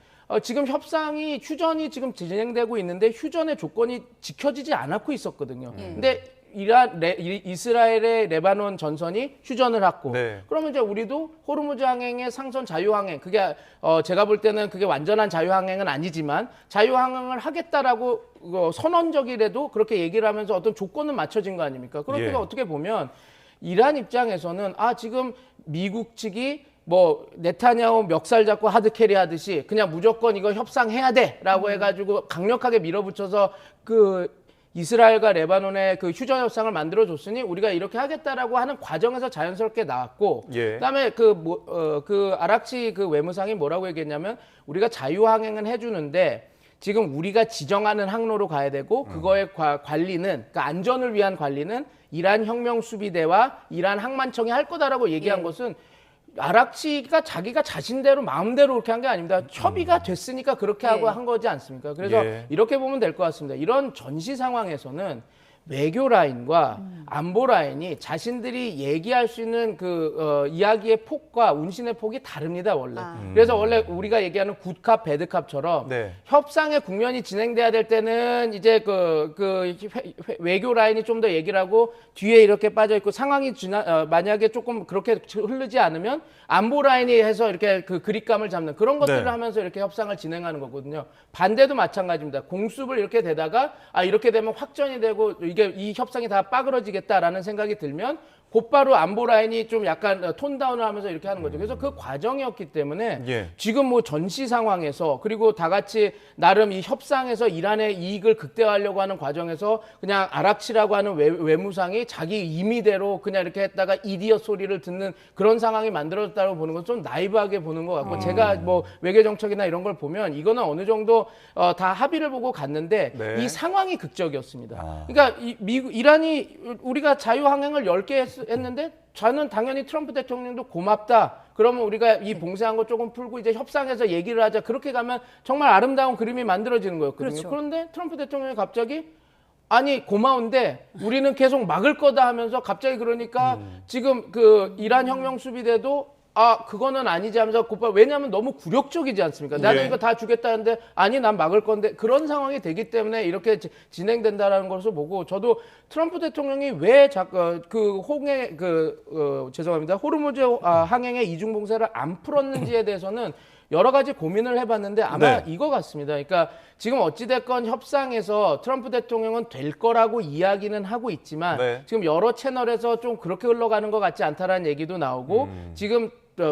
지금 휴전이 지금 진행되고 있는데 휴전의 조건이 지켜지지 않고 있었거든요. 근데 이스라엘의 레바논 전선이 휴전을 했고 그러면 이제 우리도 호르무즈 항행의 상선 자유항행 그게 제가 볼 때는 그게 완전한 자유항행은 아니지만 자유항행을 하겠다라고 선언적이라도 그렇게 얘기를 하면서 어떤 조건은 맞춰진 거 아닙니까? 그러니까 어떻게 보면 이란 입장에서는 지금 미국 측이 뭐 네타냐후 멱살 잡고 하드캐리 하듯이 그냥 무조건 이거 협상해야 돼라고 해가지고 강력하게 밀어붙여서 그 이스라엘과 레바논의 그 휴전 협상을 만들어줬으니 우리가 이렇게 하겠다라고 하는 과정에서 자연스럽게 나왔고 그다음에 그 아락치 그 외무상이 뭐라고 얘기했냐면 우리가 자유항행은 해주는데 지금 우리가 지정하는 항로로 가야 되고 그거의 관리는 그러니까 안전을 위한 관리는 이란 혁명수비대와 이란 항만청이 할 거다라고 얘기한 것은 아락치가 자기가 자신대로 마음대로 그렇게 한 게 아닙니다. 협의가 됐으니까 그렇게 하고 한 거지 않습니까? 그래서 이렇게 보면 될 것 같습니다. 이런 전시 상황에서는 외교 라인과 안보 라인이 자신들이 얘기할 수 있는 이야기의 폭과 운신의 폭이 다릅니다, 원래. 그래서 원래 우리가 얘기하는 굿캅, 배드캅처럼 협상의 국면이 진행돼야 될 때는 이제 외교 라인이 좀 더 얘기를 하고 뒤에 이렇게 빠져 있고 상황이 만약에 조금 그렇게 흐르지 않으면 안보 라인이 해서 이렇게 그 그립감을 잡는 그런 것들을 하면서 이렇게 협상을 진행하는 거거든요. 반대도 마찬가지입니다. 공습을 이렇게 되다가 이렇게 되면 확전이 되고 이 협상이 다 빠그러지겠다라는 생각이 들면 곧바로 안보 라인이 좀 약간 톤다운을 하면서 이렇게 하는 거죠. 그래서 그 과정이었기 때문에 예. 지금 뭐 전시 상황에서 그리고 다 같이 나름 이 협상에서 이란의 이익을 극대화하려고 하는 과정에서 그냥 아락치라고 하는 외무상이 자기 임의대로 그냥 이렇게 했다가 이디엇 소리를 듣는 그런 상황이 만들어졌다고 보는 건 좀 나이브하게 보는 것 같고 제가 뭐 외교 정책이나 이런 걸 보면 이거는 어느 정도 다 합의를 보고 갔는데 네. 이 상황이 극적이었습니다. 그러니까 이란이 우리가 자유항행을 10개 했는데 저는 당연히 트럼프 대통령도 고맙다. 그러면 우리가 이 봉쇄한 거 조금 풀고 이제 협상해서 얘기를 하자. 그렇게 가면 정말 아름다운 그림이 만들어지는 거였거든요. 그렇죠. 그런데 트럼프 대통령이 갑자기 아니 고마운데 우리는 계속 막을 거다 하면서 갑자기 그러니까 지금 그 이란 혁명 수비대도 아 그거는 아니지 하면서 곧바로 왜냐하면 너무 굴욕적이지 않습니까? 나는 예. 이거 다 주겠다는데 아니 난 막을 건데 그런 상황이 되기 때문에 이렇게 진행된다라는 것을 보고 저도 트럼프 대통령이 왜 그 홍해 죄송합니다 호르무즈 항행의 이중 봉쇄를 안 풀었는지에 대해서는 여러 가지 고민을 해봤는데 아마 네. 이거 같습니다. 그러니까 지금 어찌됐건 협상에서 트럼프 대통령은 될 거라고 이야기는 하고 있지만 네. 지금 여러 채널에서 좀 그렇게 흘러가는 것 같지 않다라는 얘기도 나오고 지금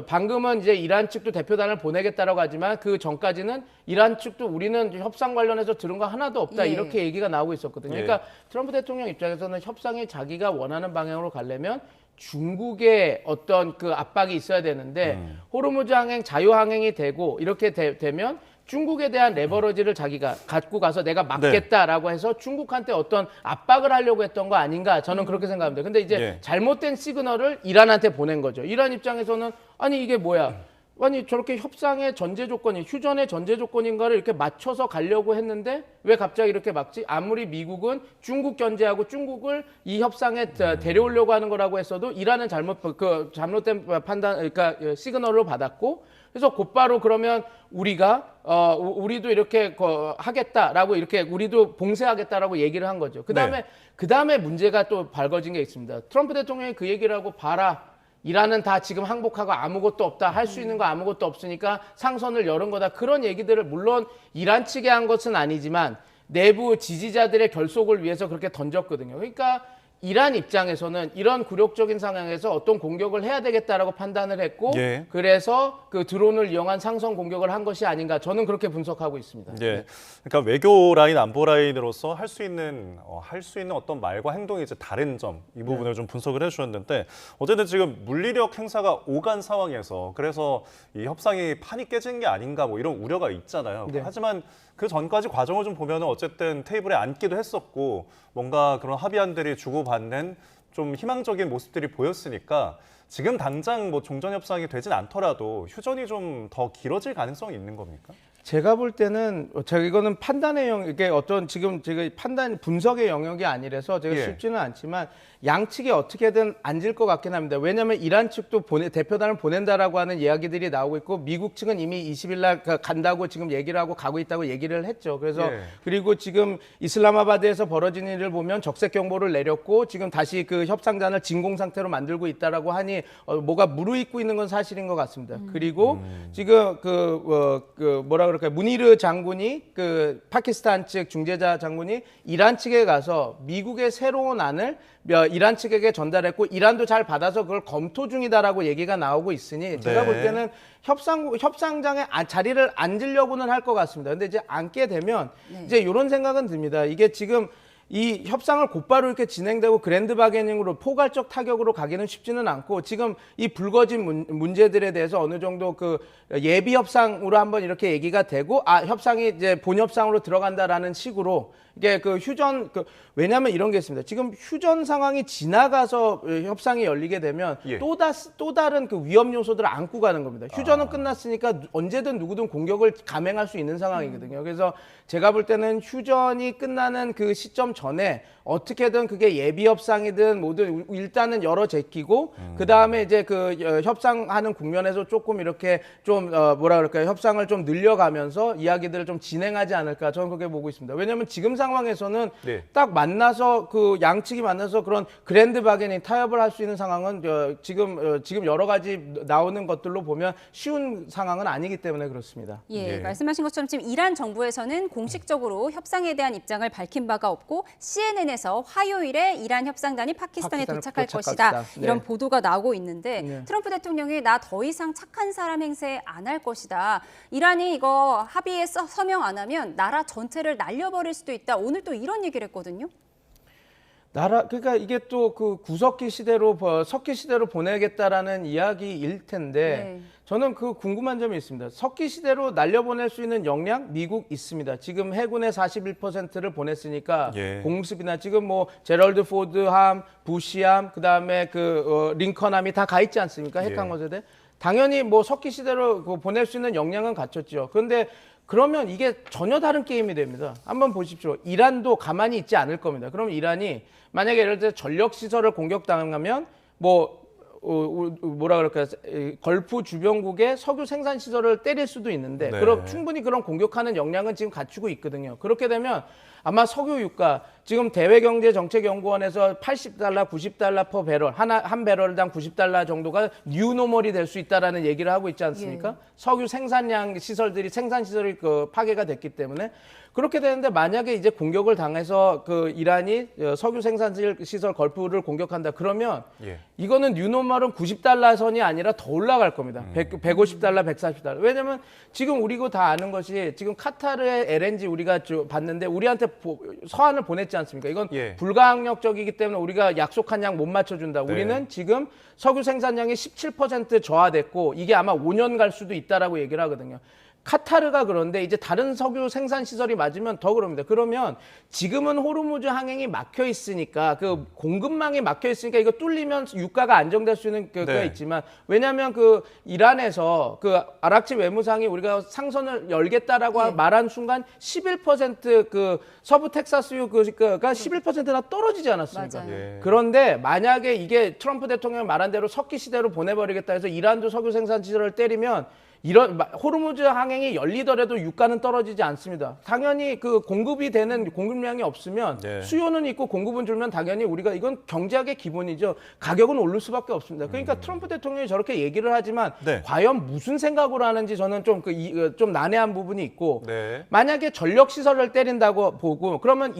방금은 이제 이란 측도 대표단을 보내겠다라고 하지만 그 전까지는 이란 측도 우리는 협상 관련해서 들은 거 하나도 없다 예. 이렇게 얘기가 나오고 있었거든요. 예. 그러니까 트럼프 대통령 입장에서는 협상이 자기가 원하는 방향으로 가려면 중국의 어떤 그 압박이 있어야 되는데 호르무즈 항행 자유항행이 되고 이렇게 되면 중국에 대한 레버러지를 자기가 갖고 가서 내가 막겠다라고 해서 중국한테 어떤 압박을 하려고 했던 거 아닌가 저는 그렇게 생각합니다. 근데 이제 예. 잘못된 시그널을 이란한테 보낸 거죠. 이란 입장에서는 아니 이게 뭐야? 아니 저렇게 협상의 전제 조건이 휴전의 전제 조건인가를 이렇게 맞춰서 가려고 했는데 왜 갑자기 이렇게 막지? 아무리 미국은 중국 견제하고 중국을 이 협상에 데려오려고 하는 거라고 했어도 이란은 잘못된 판단 그러니까 시그널로 받았고 그래서 곧바로 그러면 우리도 이렇게 하겠다라고 이렇게 우리도 봉쇄하겠다라고 얘기를 한 거죠. 그다음에 문제가 또 밝아진 게 있습니다. 트럼프 대통령이 그 얘기를 하고 봐라. 이란은 다 지금 항복하고 아무것도 없다. 할 수 있는 거 아무것도 없으니까 상선을 여는 거다. 그런 얘기들을 물론 이란 측에 한 것은 아니지만 내부 지지자들의 결속을 위해서 그렇게 던졌거든요. 그러니까 이란 입장에서는 이런 굴욕적인 상황에서 어떤 공격을 해야 되겠다라고 판단을 했고 예. 그래서 그 드론을 이용한 상선 공격을 한 것이 아닌가 저는 그렇게 분석하고 있습니다. 예. 그러니까 외교 라인, 안보 라인으로서 할 수 있는 어떤 말과 행동이 이제 다른 점 이 부분을 좀 분석을 해주셨는데 어쨌든 지금 물리력 행사가 오간 상황에서 그래서 이 협상이 판이 깨진 게 아닌가 뭐 이런 우려가 있잖아요. 네. 하지만 그 전까지 과정을 좀 보면은 어쨌든 테이블에 앉기도 했었고 뭔가 그런 합의안들이 주고받는 좀 희망적인 모습들이 보였으니까 지금 당장 뭐 종전 협상이 되진 않더라도 휴전이 좀 더 길어질 가능성이 있는 겁니까? 제가 볼 때는 이거는 판단의 영역, 이게 어떤 지금 제가 판단 분석의 영역이 아니라서 제가 예. 쉽지는 않지만 양측이 어떻게든 앉을 것 같긴 합니다. 왜냐하면 이란 측도 대표단을 보낸다라고 하는 이야기들이 나오고 있고 미국 측은 이미 20일 날 간다고 지금 얘기를 하고 가고 있다고 얘기를 했죠. 그래서 예. 그리고 지금 이슬라마바드에서 벌어진 일을 보면 적색 경보를 내렸고 지금 다시 그 협상단을 진공 상태로 만들고 있다라고 하니 뭐가 무르익고 있는 건 사실인 것 같습니다. 그리고 지금 뭐라 그럴까요? 무니르 장군이 그 파키스탄 측 중재자 장군이 이란 측에 가서 미국의 새로운 안을 이란 측에게 전달했고 이란도 잘 받아서 그걸 검토 중이다라고 얘기가 나오고 있으니 제가 볼 때는 협상장에 자리를 앉으려고는 할 것 같습니다. 근데 이제 앉게 되면 이제 이런 생각은 듭니다. 이게 지금 이 협상을 곧바로 이렇게 진행되고 그랜드 바게닝으로 포괄적 타격으로 가기는 쉽지는 않고 지금 이 불거진 문제들에 대해서 어느 정도 그 예비 협상으로 한번 이렇게 얘기가 되고 협상이 이제 본 협상으로 들어간다라는 식으로 이게 그 휴전 왜냐하면 이런 게 있습니다. 지금 휴전 상황이 지나가서 협상이 열리게 되면 예. 또 다른 그 위험 요소들을 안고 가는 겁니다. 휴전은 끝났으니까 언제든 누구든 공격을 감행할 수 있는 상황이거든요. 그래서 제가 볼 때는 휴전이 끝나는 그 시점 전에 어떻게든 그게 예비 협상이든 뭐든 일단은 열어 제끼고 그 다음에 이제 그 협상하는 국면에서 조금 이렇게 좀 뭐라 그럴까요? 협상을 좀 늘려가면서 이야기들을 좀 진행하지 않을까 저는 그렇게 보고 있습니다. 왜냐하면 지금 상황에서는 네. 딱 만나서 그 양측이 만나서 그런 그랜드 바게닝 타협을 할 수 있는 상황은 지금 여러 가지 나오는 것들로 보면 쉬운 상황은 아니기 때문에 그렇습니다. 예, 말씀하신 것처럼 지금 이란 정부에서는 공식적으로 협상에 대한 입장을 밝힌 바가 없고 CNN에서 화요일에 이란 협상단이 파키스탄에 파키스탄을 도착할 도착할 것이다. 것이다. 이런 네. 보도가 나오고 있는데 네. 트럼프 대통령이 나 더 이상 착한 사람 행세 안 할 것이다. 이란이 이거 합의에 서명 안 하면 나라 전체를 날려버릴 수도 있다. 오늘 또 이런 얘기를 했거든요. 그러니까 이게 또 그 구석기 시대로 석기 시대로 보내겠다라는 이야기일 텐데 저는 그 궁금한 점이 있습니다. 석기 시대로 날려보낼 수 있는 역량 미국 있습니다. 지금 해군의 41%를 보냈으니까 공습이나 지금 뭐 제럴드 포드함, 부시함, 그다음에 링컨함이 다 가 있지 않습니까? 핵항공세대. 당연히 뭐 석기 시대로 보낼 수 있는 역량은 갖췄죠. 그런데 그러면 이게 전혀 다른 게임이 됩니다. 한번 보십시오. 이란도 가만히 있지 않을 겁니다. 그럼 이란이 만약에 예를 들어 전력 시설을 공격당하면 뭐라 그럴까요? 걸프 주변국의 석유 생산 시설을 때릴 수도 있는데 충분히 그런 공격하는 역량은 지금 갖추고 있거든요. 그렇게 되면 아마 석유 유가 지금 대외경제정책연구원에서 $80, $90 per 배럴 한 배럴당 $90 정도가 뉴노멀이 될 수 있다라는 얘기를 하고 있지 않습니까? 석유 생산량 시설들이 생산 시설이 파괴가 됐기 때문에 그렇게 되는데 만약에 이제 공격을 당해서 이란이 석유 생산 시설 걸프를 공격한다 그러면 이거는 뉴노멀은 $90 선이 아니라 더 올라갈 겁니다. $150, $140. 왜냐면 지금 우리가 다 아는 것이 지금 카타르의 LNG 우리가 봤는데 우리한테 서한을 보냈지 않습니까? 이건 불가항력적이기 때문에 우리가 약속한 양 못 맞춰준다. 우리는 지금 석유 생산량이 17% 저하됐고 이게 아마 5년 갈 수도 있다라고 얘기를 하거든요. 카타르가 그런데 이제 다른 석유 생산 시설이 맞으면 더 그럽니다. 그러면 지금은 호르무즈 항행이 막혀 있으니까 공급망이 막혀 있으니까 이거 뚫리면 유가가 안정될 수 있는 가 있지만 왜냐하면 이란에서 아락치 외무상이 우리가 상선을 열겠다라고 말한 순간 11% 서부 텍사스유가 11%나 떨어지지 않았습니까? 그런데 만약에 이게 트럼프 대통령이 말한 대로 석기 시대로 보내버리겠다 해서 이란도 석유 생산 시설을 때리면 이런 호르무즈 항행이 열리더라도 유가는 떨어지지 않습니다. 당연히 공급이 되는 공급량이 없으면 수요는 있고 공급은 줄면 당연히 우리가 이건 경제학의 기본이죠. 가격은 오를 수밖에 없습니다. 그러니까 트럼프 대통령이 저렇게 얘기를 하지만 과연 무슨 생각으로 하는지 저는 좀 난해한 부분이 있고 만약에 전력 시설을 때린다고 보고 그러면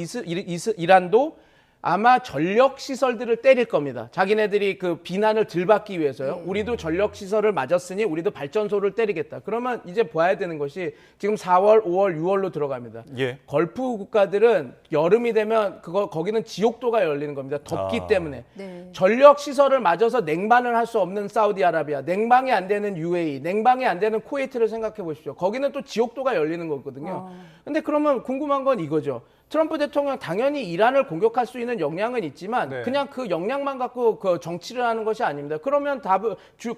이란도 아마 전력 시설들을 때릴 겁니다. 자기네들이 비난을 덜 받기 위해서요. 우리도 전력 시설을 맞았으니 우리도 발전소를 때리겠다. 그러면 이제 봐야 되는 것이 지금 4월, 5월, 6월로 들어갑니다. 걸프 국가들은 여름이 되면 거기는 지옥도가 열리는 겁니다. 덥기 때문에. 전력 시설을 맞아서 냉방을 할 수 없는 사우디아라비아, 냉방이 안 되는 UAE, 냉방이 안 되는 쿠웨이트를 생각해 보십시오. 거기는 또 지옥도가 열리는 거거든요. 근데 그러면 궁금한 건 이거죠. 트럼프 대통령 당연히 이란을 공격할 수 있는 역량은 있지만 그냥 그 역량만 갖고 정치를 하는 것이 아닙니다. 그러면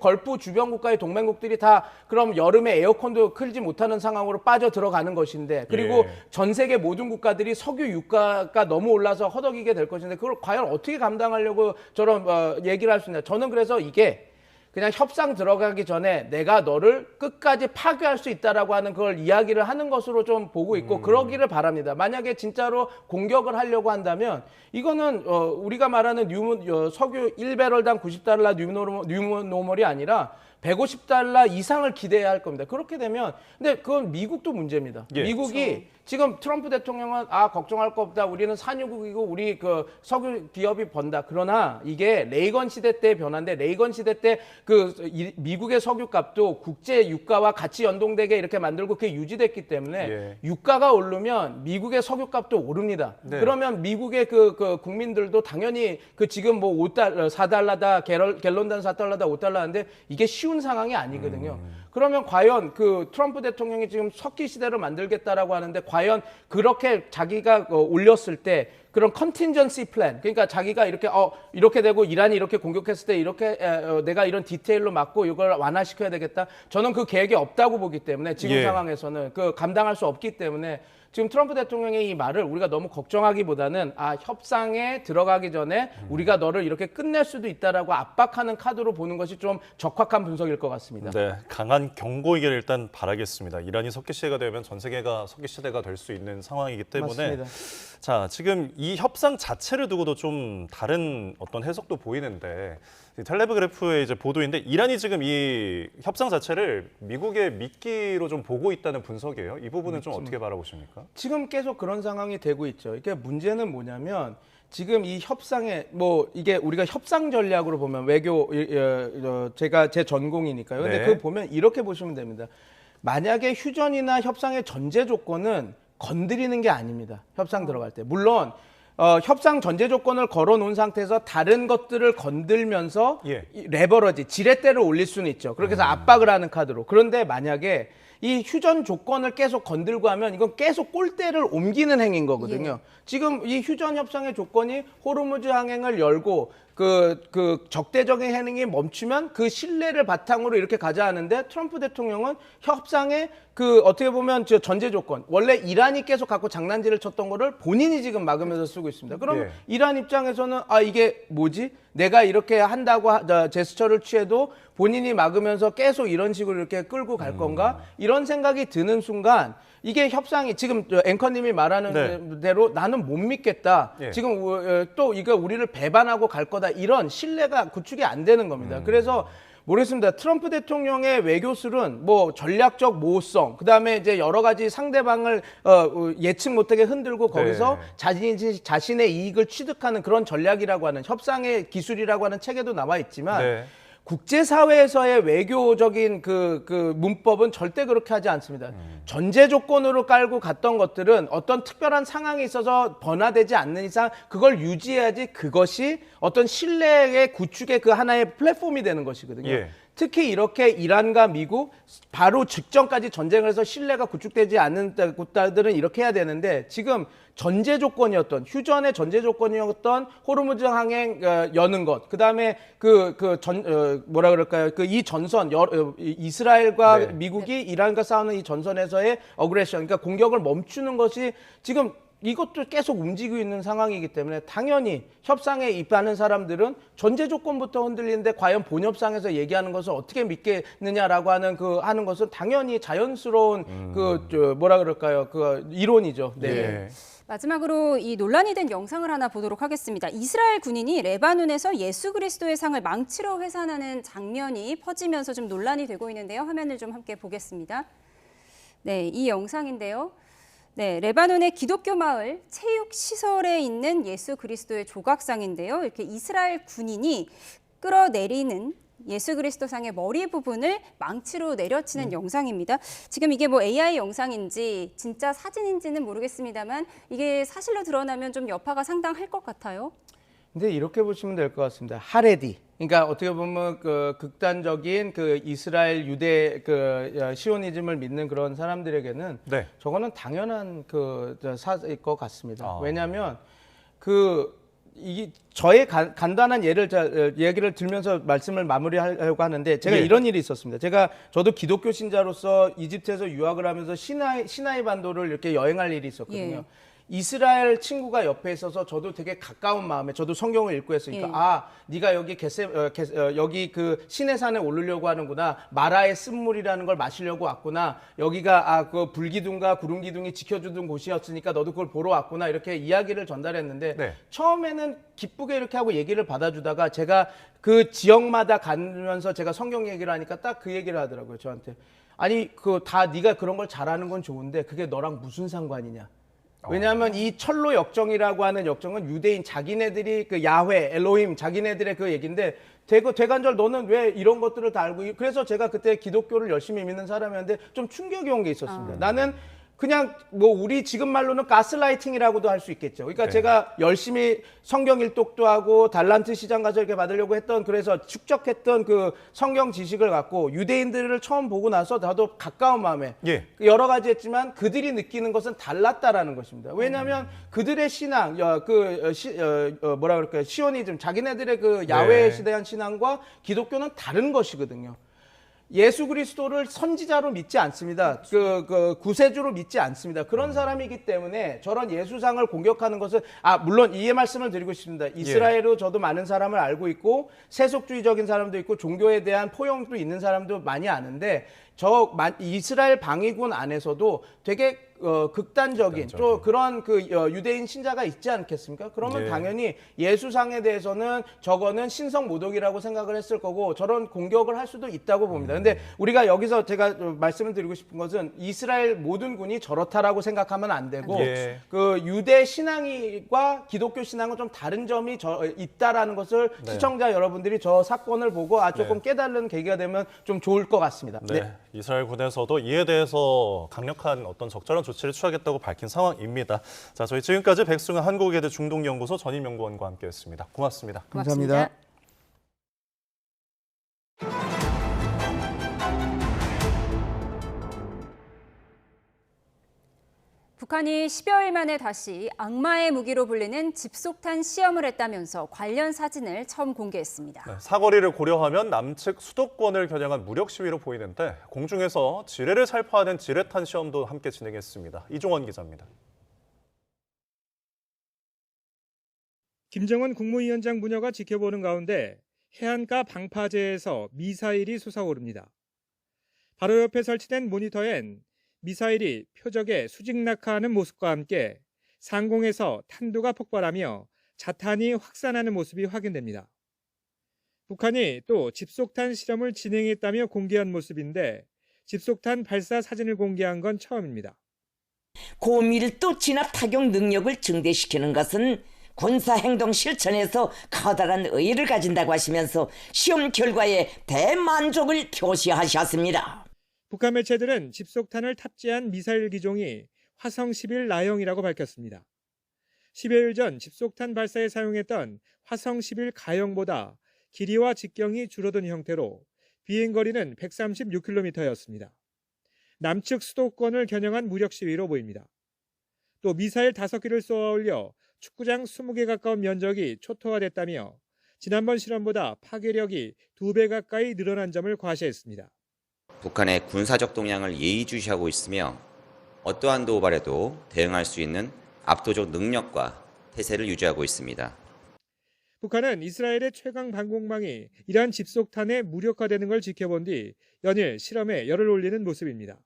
걸프 주변 국가의 동맹국들이 다 그럼 여름에 에어컨도 틀지 못하는 상황으로 빠져 들어가는 것인데 그리고 전 세계 모든 국가들이 석유 유가가 너무 올라서 허덕이게 될 것인데 그걸 과연 어떻게 감당하려고 저런 얘기를 할 수 있냐. 저는 그래서 이게 그냥 협상 들어가기 전에 내가 너를 끝까지 파괴할 수 있다라고 하는 그걸 이야기를 하는 것으로 좀 보고 있고 그러기를 바랍니다. 만약에 진짜로 공격을 하려고 한다면 이거는 우리가 말하는 석유 1배럴당 $90 뉴노멀이 아니라 $150 이상을 기대해야 할 겁니다. 그렇게 되면 근데 그건 미국도 문제입니다. 미국이 지금 트럼프 대통령은 걱정할 거 없다. 우리는 산유국이고 우리 석유 기업이 번다. 그러나 이게 레이건 시대 때의 변화인데 레이건 시대 때 미국의 석유값도 국제 유가와 같이 연동되게 이렇게 만들고 그게 유지됐기 때문에 유가가 오르면 미국의 석유값도 오릅니다. 그러면 미국의 국민들도 당연히 지금 뭐 $5, $4다 갤런당 $4다 $5인데 이게 쉬운 상황이 아니거든요. 그러면 과연 트럼프 대통령이 지금 석기 시대를 만들겠다라고 하는데 과연 그렇게 자기가 올렸을 때 그런 컨틴전시 플랜 그러니까 자기가 이렇게 되고 이란이 이렇게 공격했을 때 이렇게 내가 이런 디테일로 막고 이걸 완화시켜야 되겠다. 저는 그 계획이 없다고 보기 때문에 지금 상황에서는 감당할 수 없기 때문에 지금 트럼프 대통령의 이 말을 우리가 너무 걱정하기보다는 협상에 들어가기 전에 우리가 너를 이렇게 끝낼 수도 있다라고 압박하는 카드로 보는 것이 좀 적확한 분석일 것 같습니다. 네, 강한 경고이기를 일단 바라겠습니다. 이란이 석기 시대가 되면 전 세계가 석기 시대가 될 수 있는 상황이기 때문에 맞습니다. 자, 지금 이 협상 자체를 두고도 좀 다른 어떤 해석도 보이는데 텔레그래프의 이제 보도인데 이란이 지금 이 협상 자체를 미국의 미끼로 좀 보고 있다는 분석이에요. 이 부분은 좀 어떻게 바라보십니까? 지금 계속 그런 상황이 되고 있죠. 이게 문제는 뭐냐면 지금 이 협상에 뭐 이게 우리가 협상 전략으로 보면 외교 제가 제 전공이니까요. 근데 네. 그거 보면 이렇게 보시면 됩니다. 만약에 휴전이나 협상의 전제 조건은 건드리는 게 아닙니다. 협상 들어갈 때. 물론 협상 전제 조건을 걸어놓은 상태에서 다른 것들을 건들면서 레버러지, 지렛대를 올릴 수는 있죠. 그렇게 해서 압박을 하는 카드로. 그런데 만약에 이 휴전 조건을 계속 건들고 하면 이건 계속 골대를 옮기는 행위인 거거든요. 지금 이 휴전 협상의 조건이 호르무즈 항행을 열고 그 적대적인 행위이 멈추면 그 신뢰를 바탕으로 이렇게 가자 하는데 트럼프 대통령은 협상의 그 어떻게 보면 저 전제 조건, 원래 이란이 계속 갖고 장난질을 쳤던 거를 본인이 지금 막으면서 쓰고 있습니다. 그럼 이란 입장에서는 아 이게 뭐지? 내가 이렇게 한다고 제스처를 취해도 본인이 막으면서 계속 이런 식으로 이렇게 끌고 갈 건가? 이런 생각이 드는 순간 이게 협상이 지금 앵커님이 말하는 대로 나는 못 믿겠다. 지금 또 이거 우리를 배반하고 갈 거다. 이런 신뢰가 구축이 안 되는 겁니다. 그래서 모르겠습니다. 트럼프 대통령의 외교술은 뭐 전략적 모호성, 그다음에 이제 여러 가지 상대방을 예측 못하게 흔들고 거기서 자신의 이익을 취득하는 그런 전략이라고 하는 협상의 기술이라고 하는 책에도 나와 있지만 국제사회에서의 외교적인 그 문법은 절대 그렇게 하지 않습니다. 전제 조건으로 깔고 갔던 것들은 어떤 특별한 상황이 있어서 번화되지 않는 이상 그걸 유지해야지 그것이 어떤 신뢰의 구축의 그 하나의 플랫폼이 되는 것이거든요. 특히 이렇게 이란과 미국 바로 직전까지 전쟁을 해서 신뢰가 구축되지 않는 국가들은 이렇게 해야 되는데 지금 전제 조건이었던 휴전의 전제 조건이었던 호르무즈 항행 여는 것, 그다음에 뭐라 그럴까요? 이 전선 이스라엘과 미국이 이란과 싸우는 이 전선에서의 어그레션, 그러니까 공격을 멈추는 것이 지금 이것도 계속 움직이고 있는 상황이기 때문에 당연히 협상에 입하는 사람들은 전제 조건부터 흔들리는데 과연 본협상에서 얘기하는 것을 어떻게 믿겠느냐라고 하는 것은 당연히 자연스러운 뭐라 그럴까요? 이론이죠. 네. 마지막으로 이 논란이 된 영상을 하나 보도록 하겠습니다. 이스라엘 군인이 레바논에서 예수 그리스도의 상을 망치로 회산하는 장면이 퍼지면서 좀 논란이 되고 있는데요. 화면을 좀 함께 보겠습니다. 네, 이 영상인데요. 네, 레바논의 기독교 마을 체육 시설에 있는 예수 그리스도의 조각상인데요. 이렇게 이스라엘 군인이 끌어내리는 예수 그리스도상의 머리 부분을 망치로 내려치는 영상입니다. 지금 이게 뭐 AI 영상인지 진짜 사진인지는 모르겠습니다만 이게 사실로 드러나면 좀 여파가 상당할 것 같아요. 근데 이렇게 보시면 될 것 같습니다. 하레디. 그러니까 어떻게 보면 극단적인 이스라엘 유대 시오니즘을 믿는 그런 사람들에게는 저거는 당연한 사일 것 같습니다. 왜냐하면 저의 간단한 얘기를 들면서 말씀을 마무리하려고 하는데 제가 이런 일이 있었습니다. 저도 기독교 신자로서 이집트에서 유학을 하면서 시나이 반도를 이렇게 여행할 일이 있었거든요. 이스라엘 친구가 옆에 있어서 저도 되게 가까운 마음에 저도 성경을 읽고 했으니까 네가 여기 여기 시내산에 오르려고 하는구나. 마라의 쓴물이라는 걸 마시려고 왔구나. 여기가 그 불기둥과 구름기둥이 지켜주던 곳이었으니까 너도 그걸 보러 왔구나. 이렇게 이야기를 전달했는데 처음에는 기쁘게 이렇게 하고 얘기를 받아주다가 제가 그 지역마다 가면서 제가 성경 얘기를 하니까 딱 그 얘기를 하더라고요. 저한테. 아니 다 네가 그런 걸 잘하는 건 좋은데 그게 너랑 무슨 상관이냐. 왜냐하면 이 철로 역정이라고 하는 역정은 유대인 자기네들이 야훼, 엘로힘 자기네들의 그 얘기인데 대관절 너는 왜 이런 것들을 다 알고 그래서 제가 그때 기독교를 열심히 믿는 사람이었는데 좀 충격이 온 게 있었습니다. 나는 그냥 뭐 우리 지금 말로는 가스라이팅이라고도 할 수 있겠죠. 그러니까 제가 열심히 성경 일독도 하고 달란트 시장 가서 이렇게 받으려고 했던 그래서 축적했던 성경 지식을 갖고 유대인들을 처음 보고 나서 나도 가까운 마음에 여러 가지 했지만 그들이 느끼는 것은 달랐다라는 것입니다. 왜냐하면 그들의 신앙, 뭐라 그럴까요? 시오니즘, 자기네들의 야훼에 대한 신앙과 기독교는 다른 것이거든요. 예수 그리스도를 선지자로 믿지 않습니다. 구세주로 믿지 않습니다. 그런 사람이기 때문에 저런 예수상을 공격하는 것은 물론 이해 말씀을 드리고 싶습니다. 이스라엘로 저도 많은 사람을 알고 있고 세속주의적인 사람도 있고 종교에 대한 포용도 있는 사람도 많이 아는데 이스라엘 방위군 안에서도 되게 극단적인 또 그런 유대인 신자가 있지 않겠습니까? 그러면 예. 당연히 예수상에 대해서는 저거는 신성 모독이라고 생각을 했을 거고 저런 공격을 할 수도 있다고 봅니다. 근데 우리가 여기서 제가 말씀을 드리고 싶은 것은 이스라엘 모든 군이 저렇다라고 생각하면 안 되고 예. 그 유대 신앙과 기독교 신앙은 좀 다른 점이 있다라는 것을 네. 시청자 여러분들이 저 사건을 보고 조금 네. 깨달는 계기가 되면 좀 좋을 것 같습니다. 네. 이스라엘 군에서도 이에 대해서 강력한 어떤 적절한 조치를 취하겠다고 밝힌 상황입니다. 자, 저희 지금까지 백승환 한국외대 중동연구소 전임연구원과 함께했습니다. 고맙습니다. 감사합니다. 북한이 10여일 만에 다시 악마의 무기로 불리는 집속탄 시험을 했다면서 관련 사진을 처음 공개했습니다. 네, 사거리를 고려하면 남측 수도권을 겨냥한 무력 시위로 보이는데 공중에서 지뢰를 살포하는 지뢰탄 시험도 함께 진행했습니다. 이종원 기자입니다. 김정은 국무위원장 부녀가 지켜보는 가운데 해안가 방파제에서 미사일이 솟아오릅니다. 바로 옆에 설치된 모니터엔 미사일이 표적에 수직 낙하하는 모습과 함께 상공에서 탄두가 폭발하며 자탄이 확산하는 모습이 확인됩니다. 북한이 또 집속탄 실험을 진행했다며 공개한 모습인데 집속탄 발사 사진을 공개한 건 처음입니다. 고밀도 진압 타격 능력을 증대시키는 것은 군사행동 실천에서 커다란 의의를 가진다고 하시면서 시험 결과에 대만족을 표시하셨습니다. 북한 매체들은 집속탄을 탑재한 미사일 기종이 화성 11 나형이라고 밝혔습니다. 10여일 전 집속탄 발사에 사용했던 화성 11 가형보다 길이와 직경이 줄어든 형태로 비행거리는 136km였습니다. 남측 수도권을 겨냥한 무력 시위로 보입니다. 또 미사일 5기를 쏘아 올려 축구장 20개 가까운 면적이 초토화됐다며 지난번 실험보다 파괴력이 2배 가까이 늘어난 점을 과시했습니다. 북한의 군사적 동향을 예의주시하고 있으며 어떠한 도발에도 대응할 수 있는 압도적 능력과 태세를 유지하고 있습니다. 북한은 이스라엘의 최강 방공망이 이러한 집속탄의 무력화되는 걸 지켜본 뒤 연일 실험에 열을 올리는 모습입니다.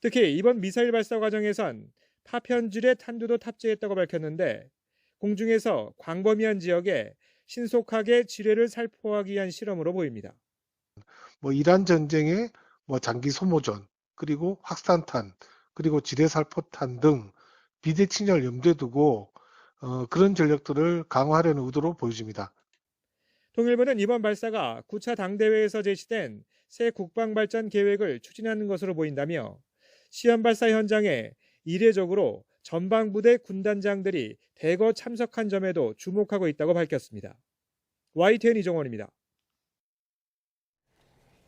특히 이번 미사일 발사 과정에선 파편질의 탄두도 탑재했다고 밝혔는데 공중에서 광범위한 지역에 신속하게 지뢰를 살포하기 위한 실험으로 보입니다. 이란 전쟁의 장기 소모전, 그리고 확산탄, 그리고 지뢰살포탄 등 비대칭을 염두에 두고 그런 전력들을 강화하려는 의도로 보여집니다. 통일부는 이번 발사가 9차 당대회에서 제시된 새 국방발전 계획을 추진하는 것으로 보인다며 시험 발사 현장에 이례적으로 전방부대 군단장들이 대거 참석한 점에도 주목하고 있다고 밝혔습니다. YTN 이종원입니다.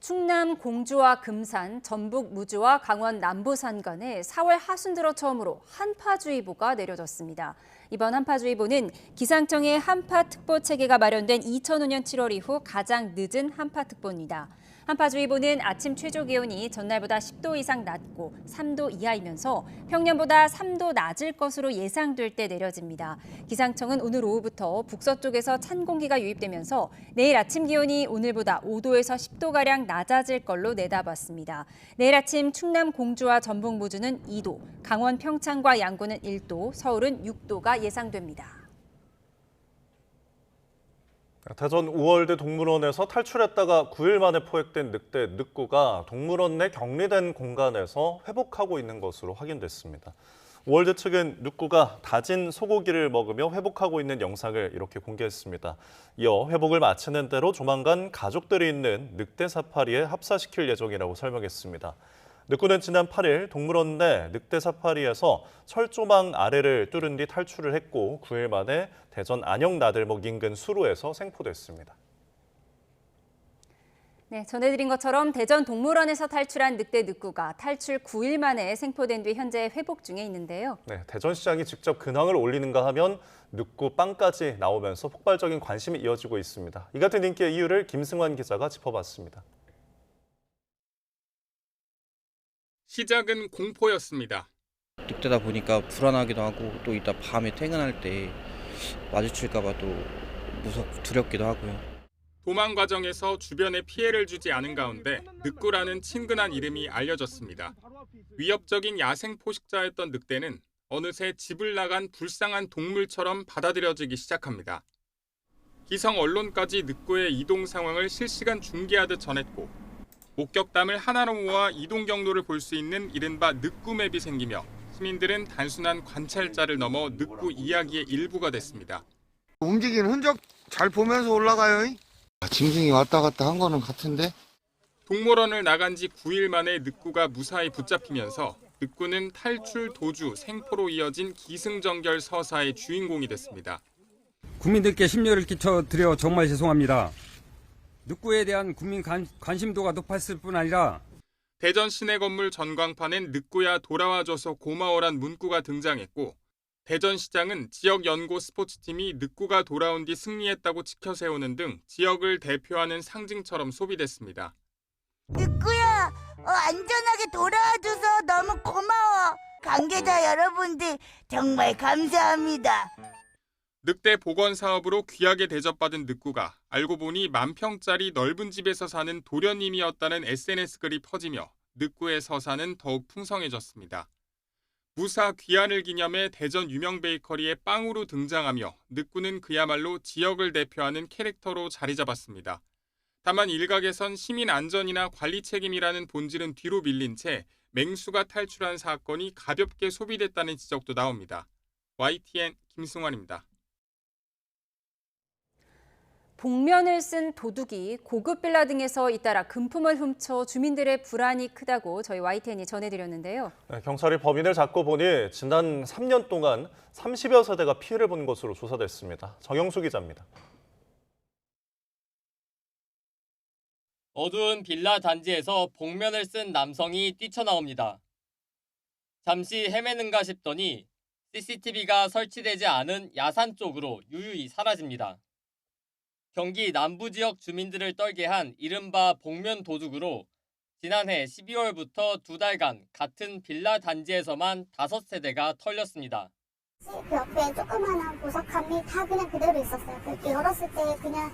충남 공주와 금산, 전북 무주와 강원 남부산 간에 4월 하순 들어 처음으로 한파주의보가 내려졌습니다. 이번 한파주의보는 기상청의 한파특보 체계가 마련된 2005년 7월 이후 가장 늦은 한파특보입니다. 한파주의보는 아침 최저기온이 전날보다 10도 이상 낮고 3도 이하이면서 평년보다 3도 낮을 것으로 예상될 때 내려집니다. 기상청은 오늘 오후부터 북서쪽에서 찬 공기가 유입되면서 내일 아침 기온이 오늘보다 5도에서 10도가량 낮아질 걸로 내다봤습니다. 내일 아침 충남 공주와 전북 무주는 2도, 강원 평창과 양구는 1도, 서울은 6도가 예상됩니다. 대전 우월대 동물원에서 탈출했다가 9일 만에 포획된 늑대 늑구가 동물원 내 격리된 공간에서 회복하고 있는 것으로 확인됐습니다. 우월대 측은 늑구가 다진 소고기를 먹으며 회복하고 있는 영상을 이렇게 공개했습니다. 이어 회복을 마치는 대로 조만간 가족들이 있는 늑대 사파리에 합사시킬 예정이라고 설명했습니다. 늑구는 지난 8일 동물원 내 늑대 사파리에서 철조망 아래를 뚫은 뒤 탈출을 했고 9일 만에 대전 안영나들목 인근 수로에서 생포됐습니다. 네, 전해드린 것처럼 대전 동물원에서 탈출한 늑대 늑구가 탈출 9일 만에 생포된 뒤 현재 회복 중에 있는데요. 네, 대전시장이 직접 근황을 올리는가 하면 늑구 빵까지 나오면서 폭발적인 관심이 이어지고 있습니다. 이 같은 인기의 이유를 김승환 기자가 짚어봤습니다. 시작은 공포였습니다. 늑대다 보니까 불안하기도 하고 또 이따 밤에 퇴근할 때 마주칠까 봐 또 두렵기도 하고요. 도망 과정에서 주변에 피해를 주지 않은 가운데 늑구라는 친근한 이름이 알려졌습니다. 위협적인 야생 포식자였던 늑대는 어느새 집을 나간 불쌍한 동물처럼 받아들여지기 시작합니다. 기성 언론까지 늑구의 이동 상황을 실시간 중계하듯 전했고 목격담을 하나로 모아 이동 경로를 볼 수 있는 이른바 늑구맵이 생기며 시민들은 단순한 관찰자를 넘어 늑구 이야기의 일부가 됐습니다. 움직이는 흔적 잘 보면서 올라가요. 징징이 왔다 갔다 한 거는 같은데? 동물원을 나간 지 9일 만에 늑구가 무사히 붙잡히면서 늑구는 탈출 도주, 생포로 이어진 기승전결 서사의 주인공이 됐습니다. 국민들께 심려를 끼쳐드려 정말 죄송합니다. 늑구에 대한 국민 관심도가 높았을 뿐 아니라 대전 시내 건물 전광판엔 늑구야 돌아와줘서 고마워란 문구가 등장했고 대전시장은 지역 연고 스포츠팀이 늑구가 돌아온 뒤 승리했다고 치켜세우는 등 지역을 대표하는 상징처럼 소비됐습니다. 늑구야, 안전하게 돌아와줘서 너무 고마워. 관계자 여러분들 정말 감사합니다. 늑대 복원 사업으로 귀하게 대접받은 늑구가 알고 보니 10,000평짜리 넓은 집에서 사는 도련님이었다는 SNS 글이 퍼지며 늑구의 서사는 더욱 풍성해졌습니다. 무사 귀환을 기념해 대전 유명 베이커리에 빵으로 등장하며 늑구는 그야말로 지역을 대표하는 캐릭터로 자리 잡았습니다. 다만 일각에선 시민 안전이나 관리 책임이라는 본질은 뒤로 밀린 채 맹수가 탈출한 사건이 가볍게 소비됐다는 지적도 나옵니다. YTN 김승환입니다. 복면을 쓴 도둑이 고급 빌라 등에서 잇따라 금품을 훔쳐 주민들의 불안이 크다고 저희 YTN이 전해드렸는데요. 경찰이 범인을 잡고 보니 지난 3년 동안 30여 세대가 피해를 본 것으로 조사됐습니다. 정영수 기자입니다. 어두운 빌라 단지에서 복면을 쓴 남성이 뛰쳐나옵니다. 잠시 헤매는가 싶더니 CCTV가 설치되지 않은 야산 쪽으로 유유히 사라집니다. 경기 남부 지역 주민들을 떨게 한 이른바 복면 도둑으로 지난해 12월부터 2달간 같은 빌라 단지에서만 5세대가 털렸습니다. 그 옆에 조그마한 보석함이 다 그냥 그대로 있었어요. 그렇게 열었을 때 그냥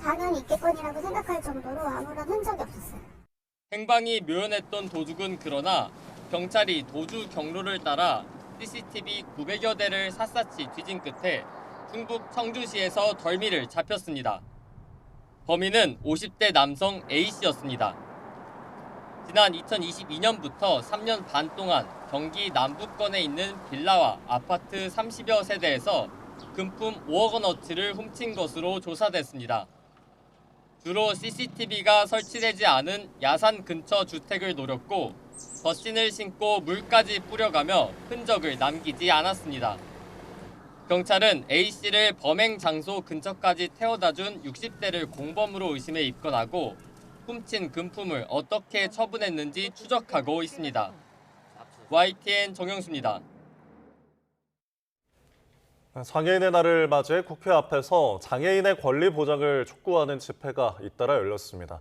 당연히 있겠거니라고 생각할 정도로 아무런 흔적이 없었어요. 행방이 묘연했던 도둑은 그러나 경찰이 도주 경로를 따라 CCTV 900여 대를 샅샅이 뒤진 끝에 충북 청주시에서 덜미를 잡혔습니다. 범인은 50대 남성 A씨였습니다. 지난 2022년부터 3년 반 동안 경기 남부권에 있는 빌라와 아파트 30여 세대에서 금품 5억 원어치를 훔친 것으로 조사됐습니다. 주로 CCTV가 설치되지 않은 야산 근처 주택을 노렸고 덧신을 신고 물까지 뿌려가며 흔적을 남기지 않았습니다. 경찰은 A씨를 범행 장소 근처까지 태워다준 60대를 공범으로 의심해 입건하고 훔친 금품을 어떻게 처분했는지 추적하고 있습니다. YTN 정영수입니다. 장애인의 날을 맞이해 국회 앞에서 장애인의 권리 보장을 촉구하는 집회가 잇따라 열렸습니다.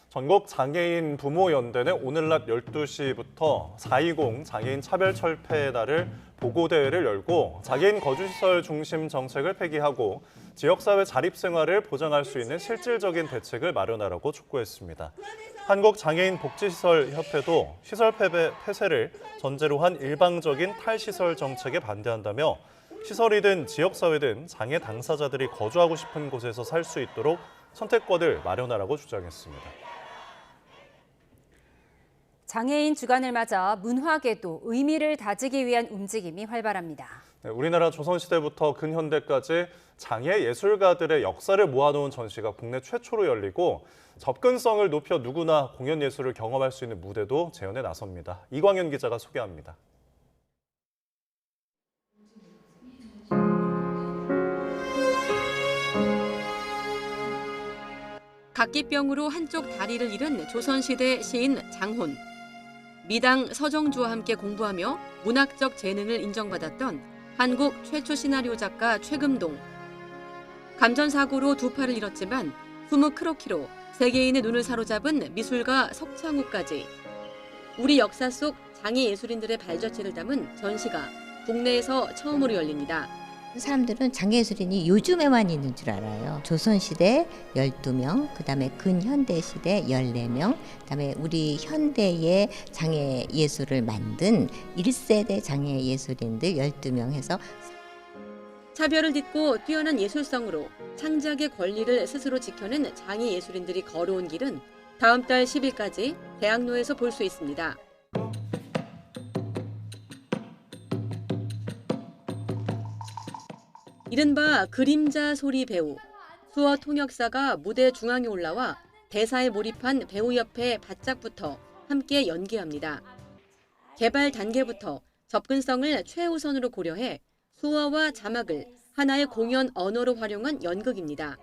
전국 장애인 부모연대는 오늘 낮 12시부터 4.20 장애인 차별철폐의 날을 보고대회를 열고 장애인 거주시설 중심 정책을 폐기하고 지역사회 자립생활을 보장할 수 있는 실질적인 대책을 마련하라고 촉구했습니다. 한국장애인복지시설협회도 시설 폐쇄를 전제로 한 일방적인 탈시설 정책에 반대한다며 시설이든 지역사회든 장애 당사자들이 거주하고 싶은 곳에서 살 수 있도록 선택권을 마련하라고 주장했습니다. 장애인 주간을 맞아 문화계도 의미를 다지기 위한 움직임이 활발합니다. 우리나라 조선시대부터 근현대까지 장애 예술가들의 역사를 모아놓은 전시가 국내 최초로 열리고 접근성을 높여 누구나 공연 예술을 경험할 수 있는 무대도 재현에 나섭니다. 이광현 기자가 소개합니다. 각기병으로 한쪽 다리를 잃은 조선시대 시인 장혼. 미당 서정주와 함께 공부하며 문학적 재능을 인정받았던 한국 최초 시나리오 작가 최금동. 감전사고로 두 팔을 잃었지만 20크로키로 세계인의 눈을 사로잡은 미술가 석창우까지. 우리 역사 속 장애 예술인들의 발자취를 담은 전시가 국내에서 처음으로 열립니다. 사람들은 장애예술인이 요즘에만 있는 줄 알아요. 조선시대 12명, 그다음에 근현대시대 14명, 그다음에 우리 현대의 장애예술을 만든 1세대 장애예술인들 12명 해서 차별을 딛고 뛰어난 예술성으로 창작의 권리를 스스로 지켜낸 장애 예술인들이 걸어온 길은 다음 달 10일까지 대학로에서 볼 수 있습니다. 이른바 그림자 소리 배우, 수어 통역사가 무대 중앙에 올라와 대사에 몰입한 배우 옆에 바짝 붙어 함께 연기합니다. 개발 단계부터 접근성을 최우선으로 고려해 수어와 자막을 하나의 공연 언어로 활용한 연극입니다.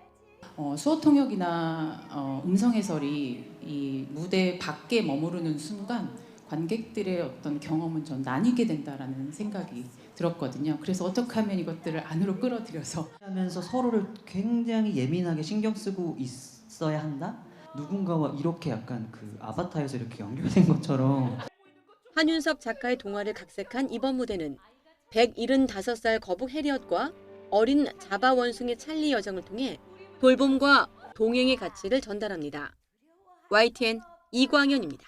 수어 통역이나 음성 해설이 이 무대 밖에 머무르는 순간 관객들의 어떤 경험은 좀 나뉘게 된다라는 생각이 들었거든요. 그래서 어떻게 하면 이것들을 안으로 끌어들여서 하면서 서로를 굉장히 예민하게 신경 쓰고 있어야 한다? 누군가와 이렇게 약간 그 아바타에서 이렇게 연결된 것처럼. 한윤석 작가의 동화를 각색한 이번 무대는 175살 거북 해리엇과 어린 자바 원숭이 찰리 여정을 통해 돌봄과 동행의 가치를 전달합니다. YTN 이광현입니다.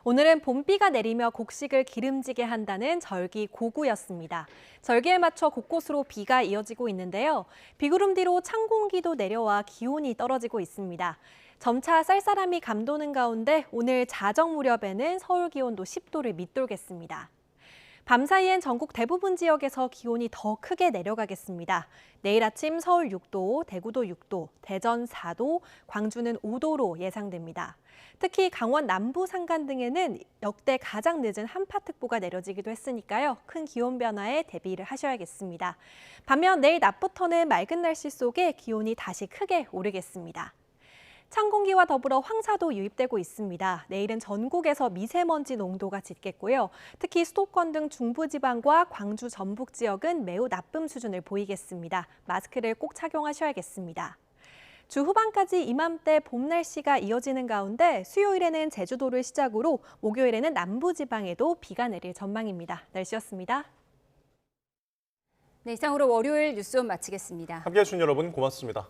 오늘은 봄비가 내리며 곡식을 기름지게 한다는 절기 고구였습니다. 절기에 맞춰 곳곳으로 비가 이어지고 있는데요. 비구름 뒤로 찬 공기도 내려와 기온이 떨어지고 있습니다. 점차 쌀쌀함이 감도는 가운데 오늘 자정 무렵에는 서울 기온도 10도를 밑돌겠습니다. 밤사이엔 전국 대부분 지역에서 기온이 더 크게 내려가겠습니다. 내일 아침 서울 6도, 대구도 6도, 대전 4도, 광주는 5도로 예상됩니다. 특히 강원 남부 산간 등에는 역대 가장 늦은 한파특보가 내려지기도 했으니까요. 큰 기온 변화에 대비를 하셔야겠습니다. 반면 내일 낮부터는 맑은 날씨 속에 기온이 다시 크게 오르겠습니다. 찬 공기와 더불어 황사도 유입되고 있습니다. 내일은 전국에서 미세먼지 농도가 짙겠고요. 특히 수도권 등 중부지방과 광주 전북 지역은 매우 나쁨 수준을 보이겠습니다. 마스크를 꼭 착용하셔야겠습니다. 주 후반까지 이맘때 봄 날씨가 이어지는 가운데 수요일에는 제주도를 시작으로 목요일에는 남부지방에도 비가 내릴 전망입니다. 날씨였습니다. 네, 이상으로 월요일 뉴스온 마치겠습니다. 함께해 주신 여러분 고맙습니다.